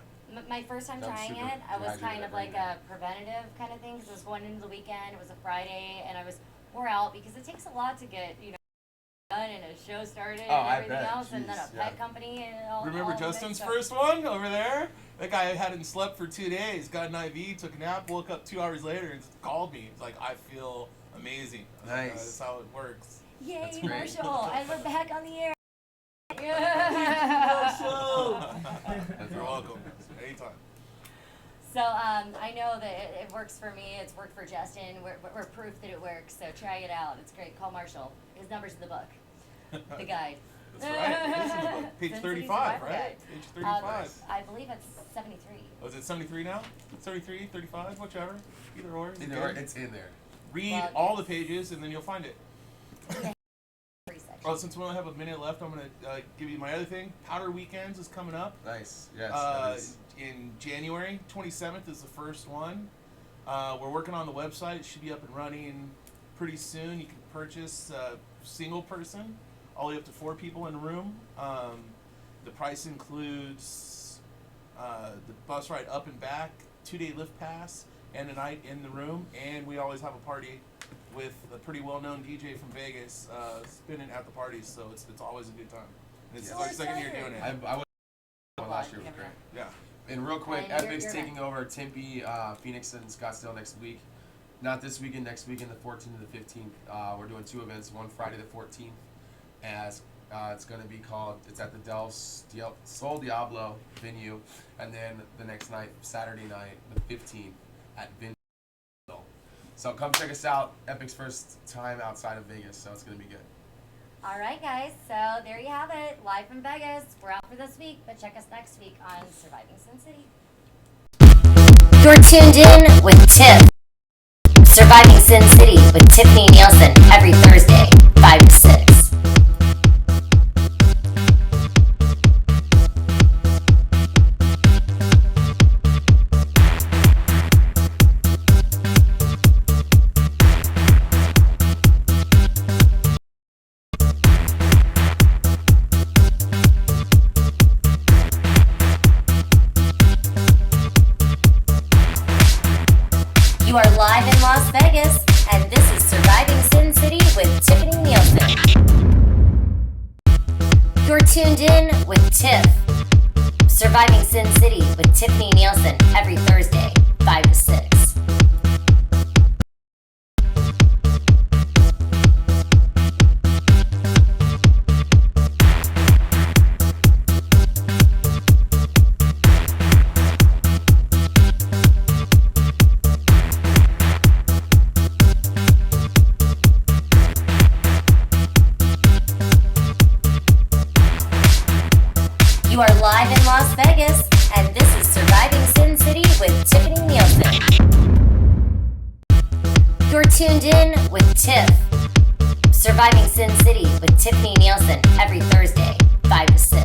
[SPEAKER 1] My first time trying it, I was kind of like a preventative kind of thing because I was going into the weekend. It was a Friday, and I was wore out because it takes a lot to get done and a show started and everything else, and then a pet company and all.
[SPEAKER 9] Remember Justin's first one over there? That guy hadn't slept for 2 days, got an IV, took a nap, woke up 2 hours later, and called me. He's like, I feel amazing.
[SPEAKER 4] Nice.
[SPEAKER 9] That's how it works.
[SPEAKER 1] Yay, Marshall! I live back on the air.
[SPEAKER 9] You're welcome. Anytime.
[SPEAKER 1] So I know that it works for me. It's worked for Justin. We're proof that it works. So try it out. It's great. Call Marshall. His number's in the book. The guide.
[SPEAKER 9] That's right. It is in the book. Page 35, right? Page 35.
[SPEAKER 1] I believe it's 73.
[SPEAKER 9] Oh, is it 73 now? 73, 35, whichever. Either or.
[SPEAKER 4] It's in there.
[SPEAKER 9] Read all the pages and then you'll find it. Oh, since we only have a minute left, I'm going to give you my other thing. Powder Weekends is coming up.
[SPEAKER 4] Nice. Yes.
[SPEAKER 9] In January 27th is the first one. We're working on the website. It should be up and running pretty soon. You can purchase single person, all the way up to 4 people in a room. The price includes the bus ride up and back, 2-day lift pass, and a night in the room. And we always have a party with a pretty well-known DJ from Vegas spinning at the parties, so it's always a good time. And it's our second year doing it.
[SPEAKER 4] I was last year was great.
[SPEAKER 9] Yeah.
[SPEAKER 4] And real quick, Epic's taking over Tempe, Phoenix, and Scottsdale next week. Not this weekend, next weekend, the 14th and the 15th. We're doing 2 events. One Friday the 14th, as it's going to be called. It's at the Sol Diablo venue, and then the next night, Saturday night, the 15th, at Vin. So come check us out. Epic's first time outside of Vegas, so it's going to be good.
[SPEAKER 1] All right, guys. So there you have it. Live from Vegas. We're out for this week, but check us next week on Surviving Sin City.
[SPEAKER 7] You're tuned in with Tiff. Surviving Sin City with Tiffani Neilson every Thursday, 5 to 6. You are live in Las Vegas, and this is Surviving Sin City with Tiffani Neilson. You're tuned in with Tiff. Surviving Sin City with Tiffani Neilson every Thursday, 5 to 6. You are live in Las Vegas, and this is Surviving Sin City with Tiffani Neilson. You're tuned in with Tiff. Surviving Sin City with Tiffani Neilson every Thursday, 5 to 6.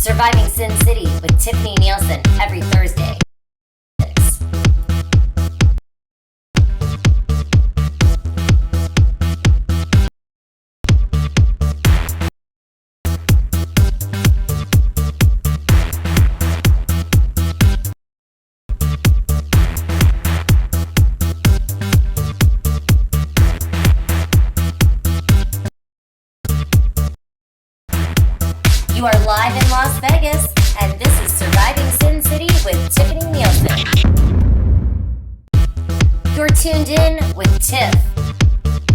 [SPEAKER 7] Surviving Sin City with Tiffani Neilson every Thursday. You are live in Las Vegas, and this is Surviving Sin City with Tiffani Neilson. You're tuned in with Tiff.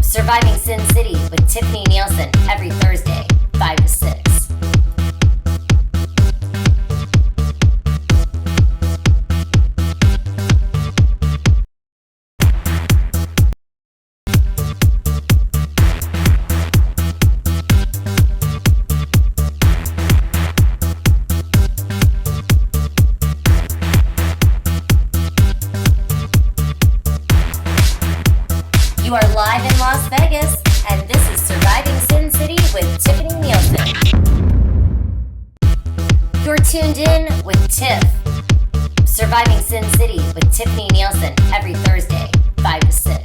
[SPEAKER 7] Surviving Sin City with Tiffani Neilson every Thursday, 5 to 6. You are live in Las Vegas, and this is Surviving Sin City with Tiffani Neilson. You're tuned in with Tiff. Surviving Sin City with Tiffani Neilson every Thursday, 5 to 6.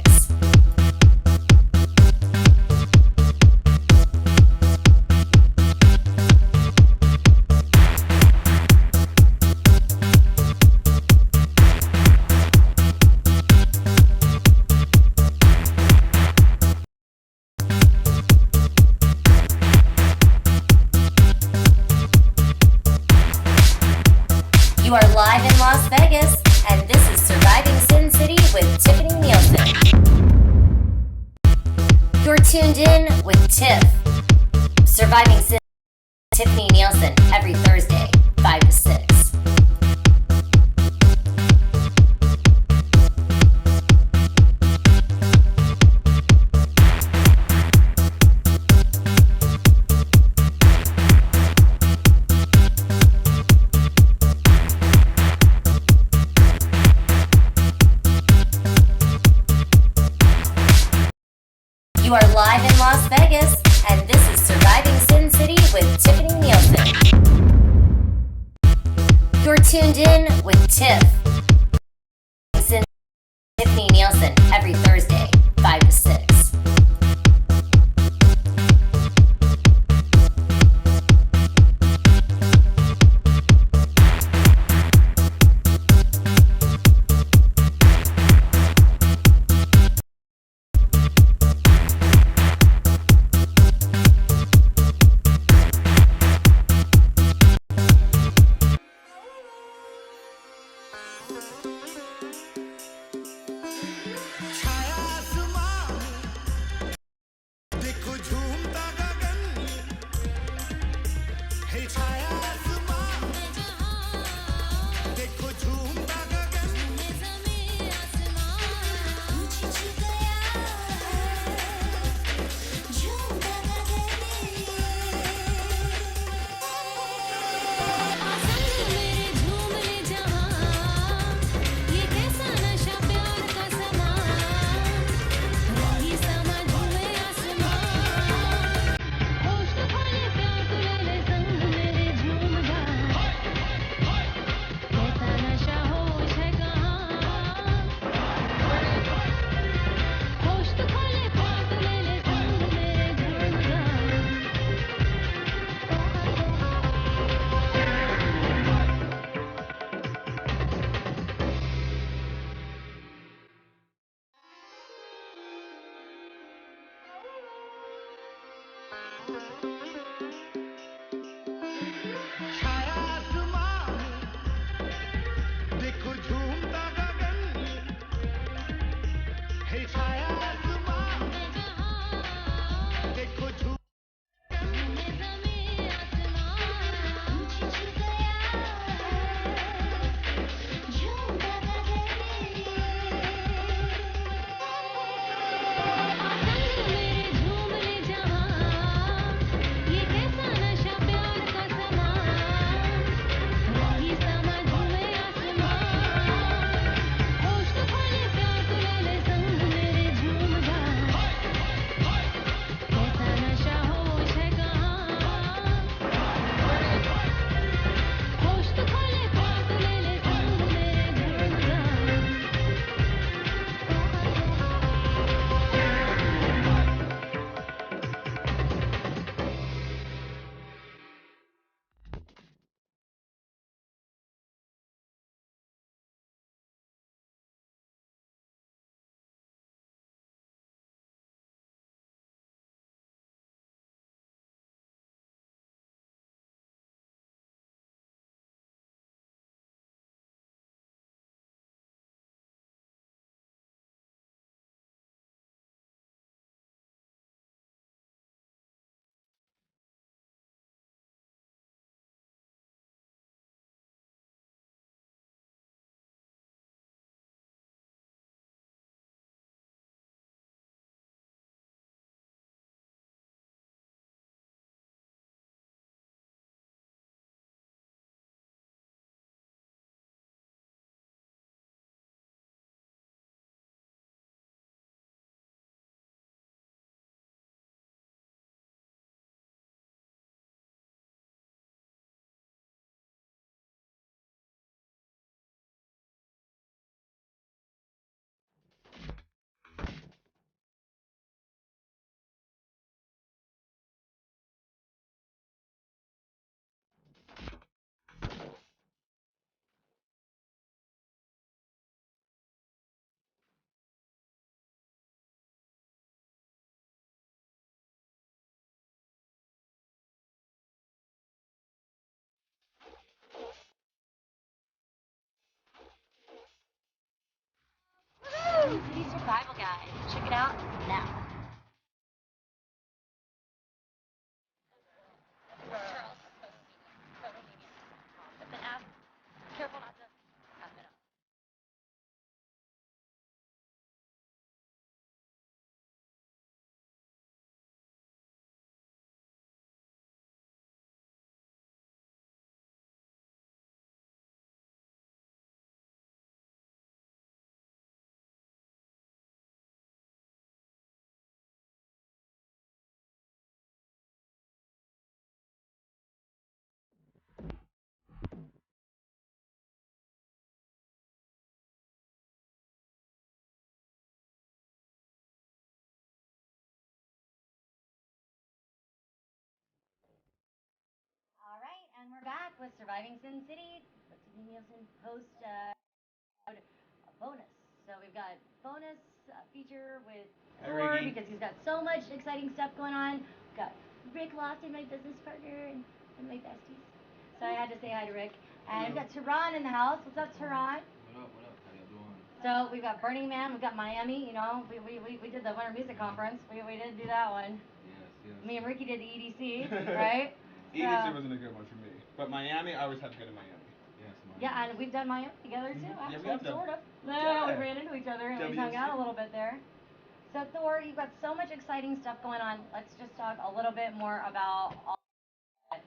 [SPEAKER 7] You are live in Las Vegas, and this is Surviving Sin City with Tiffani Neilson. You're tuned in with Tiff. Surviving Sin Tiffani Neilson every Thursday, 5 to 6. You are live in Las Vegas, and this is Surviving Sin City with Tiffani Neilson. You're tuned in with Tiff. Tiffani Neilson every Thursday, 5 to 6.
[SPEAKER 1] with Surviving Sin City. Tiffani Neilson host a bonus. So we've got bonus feature with Thor because he's got so much exciting stuff going on. We've got Rick Lofton, my business partner, and my besties. So I had to say hi to Rick. And we've got Tehran in the house. What's up, Tehran?
[SPEAKER 10] What up? How y'all doing?
[SPEAKER 1] So we've got Burning Man, we've got Miami, you know, we did the Winter Music Conference. We did do that one.
[SPEAKER 10] Yes.
[SPEAKER 1] Me and Ricky did the EDC, right?
[SPEAKER 11] EDC wasn't a good one for me. But Miami, I always have to go to Miami.
[SPEAKER 10] Yes, Miami.
[SPEAKER 1] Yeah, and we've done Miami together too,
[SPEAKER 11] Yeah, we
[SPEAKER 1] actually,
[SPEAKER 11] have done.
[SPEAKER 1] sort of.
[SPEAKER 11] Yeah.
[SPEAKER 1] We ran into each other and we hung out a little bit there. So Thor, you've got so much exciting stuff going on. Let's just talk a little bit more about the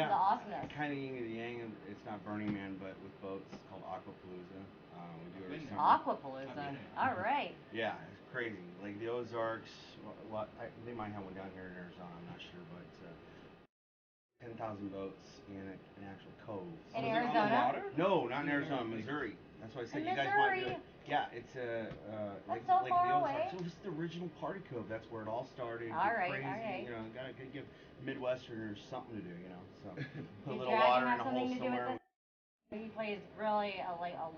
[SPEAKER 1] awesomeness.
[SPEAKER 6] Kind of yin and yang. It's not Burning Man, but with boats. It's called Aquapalooza. We do it every summer.
[SPEAKER 1] Aquapalooza. All right.
[SPEAKER 6] Yeah, it's crazy. Like the Ozarks. They might have one down here in Arizona. I'm not sure, but 10,000 boats in an actual cove.
[SPEAKER 1] In Arizona?
[SPEAKER 6] No, not in Arizona. Missouri. That's why I said
[SPEAKER 1] In
[SPEAKER 6] you guys might do
[SPEAKER 1] Missouri?
[SPEAKER 6] it. Yeah, it's
[SPEAKER 1] That's so
[SPEAKER 6] Lake
[SPEAKER 1] far
[SPEAKER 6] the
[SPEAKER 1] away.
[SPEAKER 6] Ozarks. So it's the original party cove. That's where it all started.
[SPEAKER 1] All right,
[SPEAKER 6] Crazy,
[SPEAKER 1] all right.
[SPEAKER 6] You know, gotta give Midwesterners something to do. You know, so put a
[SPEAKER 1] Does
[SPEAKER 6] little
[SPEAKER 1] dragon
[SPEAKER 6] water
[SPEAKER 1] have
[SPEAKER 6] in a
[SPEAKER 1] something
[SPEAKER 6] hole
[SPEAKER 1] to do with
[SPEAKER 6] somewhere.
[SPEAKER 1] this? He plays really a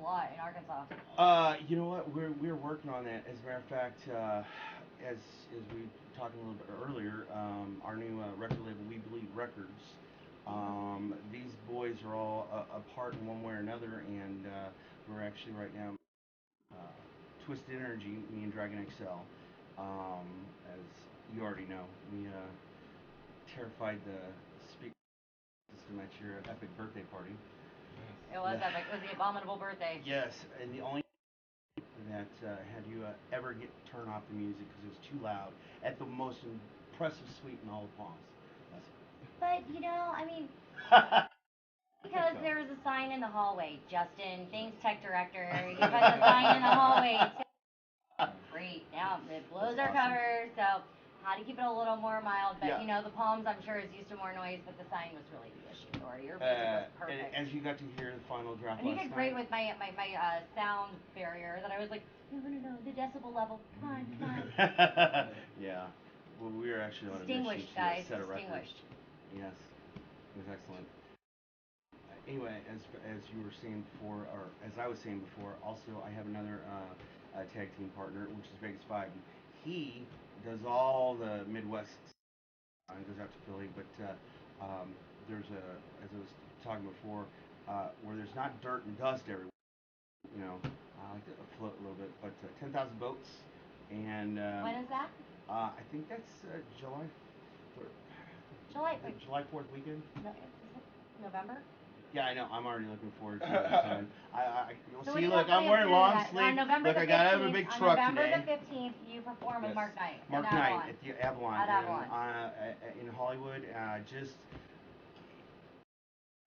[SPEAKER 1] lot in Arkansas.
[SPEAKER 6] You know what? We're working on that. As a matter of fact, as we were talking a little bit earlier, our new record label, We Believe Records. These boys are all apart in one way or another, and we're actually right now Twisted Energy, me and Dragon XL. As you already know, we terrified the speaker system at your epic birthday party.
[SPEAKER 1] It was epic. It was the abominable birthday.
[SPEAKER 6] Yes, and the only that had you ever turn off the music because it was too loud at the most impressive suite in all of Palms.
[SPEAKER 1] But you know, I mean, because there was a sign in the hallway. Justin, thanks, tech director. You put the sign in the hallway. Great. Now it blows our cover. So how to keep it a little more mild. But you know, the Palms, I'm sure, is used to more noise. But the sign was really the issue. Or your music was perfect.
[SPEAKER 6] As you got to hear the final draft
[SPEAKER 1] And you
[SPEAKER 6] last
[SPEAKER 1] did great
[SPEAKER 6] night.
[SPEAKER 1] with my sound barrier. That I was like, no, the decibel level. Come on.
[SPEAKER 6] Yeah. Well, we were actually on a
[SPEAKER 1] Distinguished,
[SPEAKER 6] mission to
[SPEAKER 1] guys.
[SPEAKER 6] set a record.
[SPEAKER 1] Distinguished.
[SPEAKER 6] Yes. It was excellent. Anyway, as you were saying before, or as I was saying before, also I have another tag team partner, which is Vegas 5. He does all the Midwest and goes out to Philly, but there's as I was talking before, where there's not dirt and dust everywhere. You know, I like to float a little bit, but 10,000 boats, and
[SPEAKER 1] When is that?
[SPEAKER 6] I think that's July 4th weekend.
[SPEAKER 1] No, is it November?
[SPEAKER 6] Yeah, I know. I'm already looking forward to it.
[SPEAKER 1] So
[SPEAKER 6] See, look, I'm wearing long sleeves.
[SPEAKER 1] On November
[SPEAKER 6] Look,
[SPEAKER 1] the 15th,
[SPEAKER 6] I gotta have a big truck
[SPEAKER 1] on November
[SPEAKER 6] today.
[SPEAKER 1] the 15th, you perform with
[SPEAKER 6] Yes.
[SPEAKER 1] Mark Knight.
[SPEAKER 6] Mark
[SPEAKER 1] in
[SPEAKER 6] Knight
[SPEAKER 1] Avalon.
[SPEAKER 6] at the Avalon.
[SPEAKER 1] At Avalon.
[SPEAKER 6] In Hollywood. Just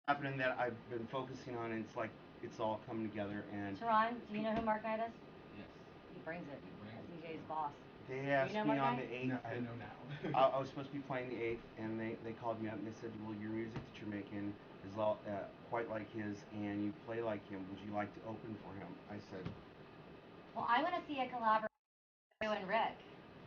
[SPEAKER 6] happening that I've been focusing on. And it's like it's all coming together. And
[SPEAKER 1] Tehran, do you know who Mark Knight is?
[SPEAKER 10] Yes.
[SPEAKER 1] He brings it. That's DJ's boss.
[SPEAKER 6] they asked
[SPEAKER 1] know
[SPEAKER 6] me
[SPEAKER 1] Mark
[SPEAKER 6] on
[SPEAKER 1] Knight?
[SPEAKER 6] the 8th.
[SPEAKER 11] No, I know now.
[SPEAKER 6] I was supposed to be playing the 8th, and they called me up and they said, well, your music that you're making is quite like his, and you play like him. Would you like to open for him? I said,
[SPEAKER 1] Well, I want to see a collaboration with you and Rick.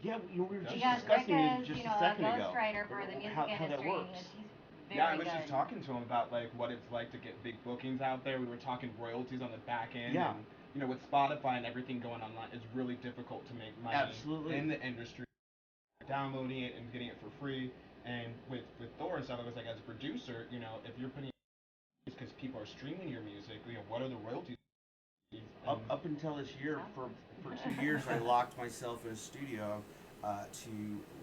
[SPEAKER 6] yeah, we were just
[SPEAKER 1] Because Rick
[SPEAKER 6] discussing it
[SPEAKER 1] is,
[SPEAKER 6] just
[SPEAKER 1] you know,
[SPEAKER 6] a
[SPEAKER 1] a
[SPEAKER 6] second ago.
[SPEAKER 1] ghostwriter for the music
[SPEAKER 6] how that
[SPEAKER 1] industry.
[SPEAKER 6] works.
[SPEAKER 1] And he's very
[SPEAKER 11] Yeah, I was
[SPEAKER 1] good.
[SPEAKER 11] just talking to him about like what it's like to get big bookings out there. We were talking royalties on the back end.
[SPEAKER 6] Yeah.
[SPEAKER 11] And, you know, with Spotify and everything going online, it's really difficult to make money
[SPEAKER 6] Absolutely.
[SPEAKER 11] in the industry. Downloading it and getting it for free. And with Thor and stuff, I was like, as a producer, you know, if you're putting because people are streaming your music, you know, what are the royalties?
[SPEAKER 6] Up until this year, for 2 years, I locked myself in a studio to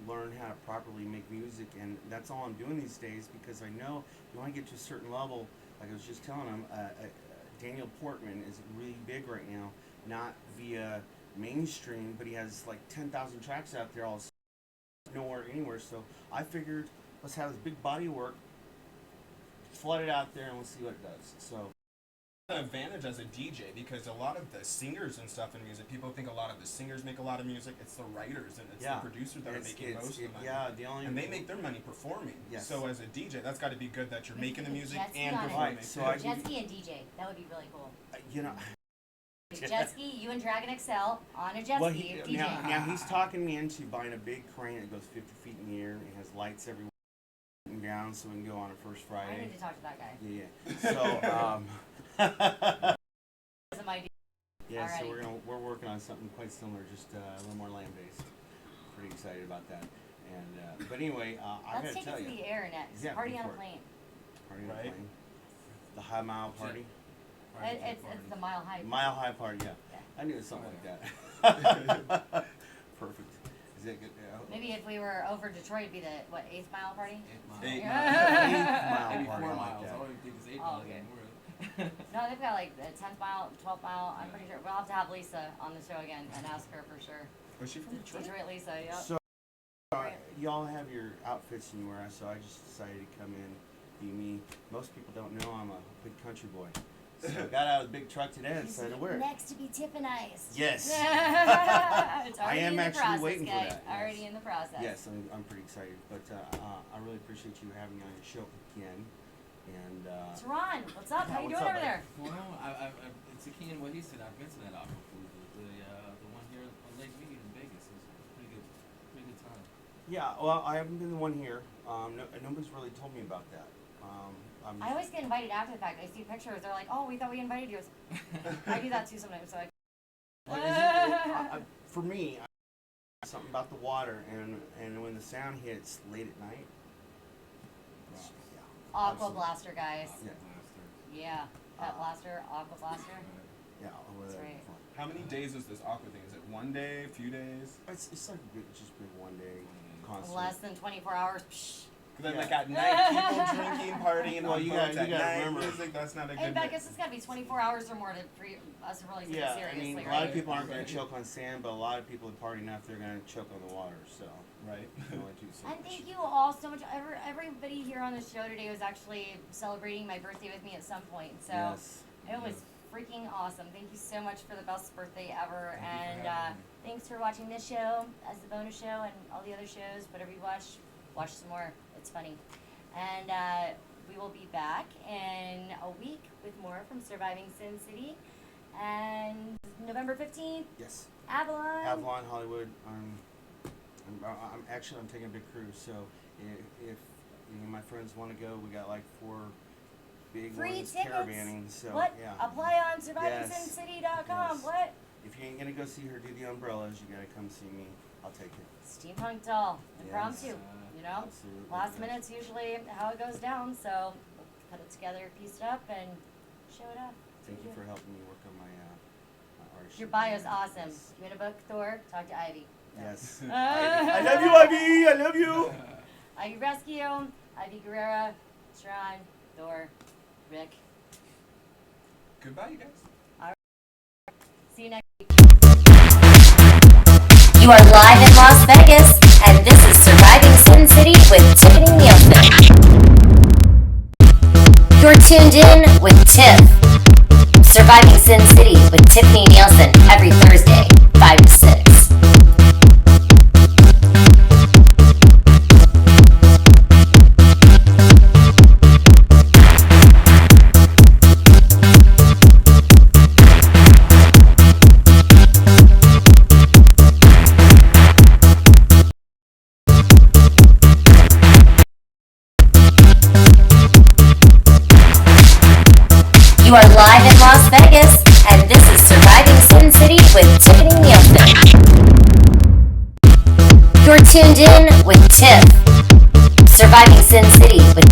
[SPEAKER 6] learn how to properly make music, and that's all I'm doing these days because I know if you want to get to a certain level, like I was just telling him, Daniel Portman is really big right now, not via mainstream, but he has like 10,000 tracks out there all nowhere anywhere. So I figured let's have this big body of work, flood it out there, and we'll see what it does. So.
[SPEAKER 12] An advantage as a DJ because a lot of the singers and stuff in music, people think a lot of the singers make a lot of music. It's the writers and it's the producers that are making most of the money.
[SPEAKER 6] Yeah,
[SPEAKER 12] and they make their money performing.
[SPEAKER 6] Yes.
[SPEAKER 12] So as a DJ, that's got to be good that you're making the music
[SPEAKER 1] jet ski
[SPEAKER 12] and
[SPEAKER 1] on it.
[SPEAKER 12] performing.
[SPEAKER 6] Right, so I
[SPEAKER 1] Jet ski and DJ. That would be really cool.
[SPEAKER 6] You know.
[SPEAKER 1] Jet ski, you and Dragon XL on a jet ski, DJ.
[SPEAKER 6] Now he's talking me into buying a big crane that goes 50 feet in the air and has lights everywhere. him down so we can go on a first
[SPEAKER 1] I
[SPEAKER 6] Friday.
[SPEAKER 1] need to talk to that guy.
[SPEAKER 6] Yeah. So
[SPEAKER 1] Some idea.
[SPEAKER 6] yeah, so
[SPEAKER 1] Alrighty.
[SPEAKER 6] we're working on something quite similar, just a little more land based. Pretty excited about that. And but anyway, I
[SPEAKER 1] Let's
[SPEAKER 6] gotta
[SPEAKER 1] take
[SPEAKER 6] tell
[SPEAKER 1] it to
[SPEAKER 6] you,
[SPEAKER 1] the air next.
[SPEAKER 6] Yeah,
[SPEAKER 1] Party
[SPEAKER 6] go
[SPEAKER 1] on a
[SPEAKER 6] for it.
[SPEAKER 1] plane.
[SPEAKER 6] party on a
[SPEAKER 12] Right.
[SPEAKER 6] plane, the high mile party,
[SPEAKER 1] It's the mile high.
[SPEAKER 6] mile high party. Yeah,
[SPEAKER 1] Yeah.
[SPEAKER 6] I knew it was something like that. Perfect. Is it good?
[SPEAKER 1] Maybe if we were over Detroit, it'd be the what 8th mile party?
[SPEAKER 12] 8
[SPEAKER 1] Yeah.
[SPEAKER 12] miles.
[SPEAKER 6] Maybe
[SPEAKER 3] Maybe 4
[SPEAKER 6] 4
[SPEAKER 3] miles.
[SPEAKER 6] like
[SPEAKER 3] I
[SPEAKER 6] that.
[SPEAKER 3] don't even think it's 8
[SPEAKER 1] Oh,
[SPEAKER 3] miles
[SPEAKER 1] okay.
[SPEAKER 3] anymore.
[SPEAKER 1] No, they've got like the 10th mile, 12th mile. I'm pretty sure we'll have to have Lisa on the show again and ask her for sure.
[SPEAKER 12] Was she from Detroit?
[SPEAKER 1] Detroit Lisa, yep.
[SPEAKER 6] So y'all have your outfits and you wear, so I just decided to come in, be me. Most people don't know I'm a big country boy. So I got out of the big truck today and decided to wear it.
[SPEAKER 1] Next to be Tiffanized.
[SPEAKER 6] Yes.
[SPEAKER 1] It's
[SPEAKER 6] I
[SPEAKER 1] already
[SPEAKER 6] am
[SPEAKER 1] in the
[SPEAKER 6] actually
[SPEAKER 1] process,
[SPEAKER 6] waiting for
[SPEAKER 1] guys.
[SPEAKER 6] that,
[SPEAKER 1] Already
[SPEAKER 6] yes.
[SPEAKER 1] in the process.
[SPEAKER 6] Yes, I'm pretty excited. But I really appreciate you having me on your show again. And
[SPEAKER 1] It's Ron. What's up? How you
[SPEAKER 6] What's
[SPEAKER 1] doing
[SPEAKER 6] up,
[SPEAKER 1] over there?
[SPEAKER 3] Well, it's a key in what he said. I've been to that aqua food, the one here on Lake Mead in Vegas. It was a pretty good time.
[SPEAKER 6] yeah, well, I haven't been the one here. Nobody's really told me about that.
[SPEAKER 1] I always get invited after the fact. I see pictures. They're like, "Oh, we thought we invited you." I do that too sometimes. So
[SPEAKER 6] Well, for me, something about the water, and when the sound hits late at night.
[SPEAKER 1] Aqua
[SPEAKER 6] Absolutely.
[SPEAKER 1] Blaster, guys.
[SPEAKER 6] Yeah.
[SPEAKER 1] Yeah, Pet Blaster, Aqua Blaster.
[SPEAKER 6] Yeah,
[SPEAKER 1] That's right.
[SPEAKER 12] How many days is this aqua thing? Is it 1 day, a few days?
[SPEAKER 6] It's like a good, just been one day concert.
[SPEAKER 1] Less than 24 hours. Psh.
[SPEAKER 12] Because then,
[SPEAKER 6] Yeah.
[SPEAKER 12] like at night, people drinking, partying
[SPEAKER 6] Well,
[SPEAKER 12] on
[SPEAKER 6] you
[SPEAKER 12] boats
[SPEAKER 6] gotta
[SPEAKER 12] at night.
[SPEAKER 6] remember-
[SPEAKER 12] Music, that's not a
[SPEAKER 1] Hey,
[SPEAKER 12] good.
[SPEAKER 1] Becca, it's gotta be 24 hours or more for us to really take it
[SPEAKER 6] Yeah, I
[SPEAKER 1] seriously,
[SPEAKER 6] mean, a
[SPEAKER 1] right?
[SPEAKER 6] lot of people aren't going to choke on sand, but a lot of people that party enough, they're going to choke on the water. So,
[SPEAKER 12] Right.
[SPEAKER 6] you can only do so
[SPEAKER 1] And
[SPEAKER 6] much.
[SPEAKER 1] thank you all so much. Everybody here on the show today was actually celebrating my birthday with me at some point. So
[SPEAKER 6] Yes.
[SPEAKER 1] it was freaking awesome. Thank you so much for the best birthday ever.
[SPEAKER 3] Thank you for
[SPEAKER 1] And
[SPEAKER 3] having me.
[SPEAKER 1] thanks for watching this show as the bonus show and all the other shows. Whatever you watch some more. It's funny. And we will be back in a week with more from Surviving Sin City. And November 15th,
[SPEAKER 6] Yes.
[SPEAKER 1] Avalon.
[SPEAKER 6] Avalon, Hollywood. I'm taking a big cruise. So if any of my friends want to go, we got like 4 big
[SPEAKER 1] Free
[SPEAKER 6] ones
[SPEAKER 1] tickets.
[SPEAKER 6] caravanning. So
[SPEAKER 1] What?
[SPEAKER 6] yeah.
[SPEAKER 1] Apply on survivingsincity.com.
[SPEAKER 6] Yes.
[SPEAKER 1] What?
[SPEAKER 6] If you ain't gonna go see her do the umbrellas, you gotta come see me. I'll take it.
[SPEAKER 1] Steampunk doll.
[SPEAKER 6] Yes.
[SPEAKER 1] Impromptu. You know?
[SPEAKER 6] Absolutely.
[SPEAKER 1] Last
[SPEAKER 6] yes.
[SPEAKER 1] minute's usually how it goes down, so we'll put it together, piece it up, and show it up.
[SPEAKER 6] Thank you for helping me work on my artist.
[SPEAKER 1] Your bio's awesome. You want a book, Thor? Talk to Ivy.
[SPEAKER 6] Yes.
[SPEAKER 1] Uh,
[SPEAKER 6] I love you, Ivy. I love you.
[SPEAKER 1] Ivy Rescue, Ivy Guerrera, Sharon, Thor, Rick.
[SPEAKER 12] Goodbye, you guys.
[SPEAKER 1] See you next week.
[SPEAKER 7] You are live in Las Vegas, and this is Surviving Sin City with Tiffani Neilson. You're tuned in with Tiff. Surviving Sin City with Tiffani Neilson every Thursday, 5 to 6. You are live in Las Vegas, and this is Surviving Sin City with Tiffani Neilson. You're tuned in with Tiff. Surviving Sin City with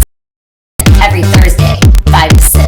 [SPEAKER 7] every Thursday, 5 to 6.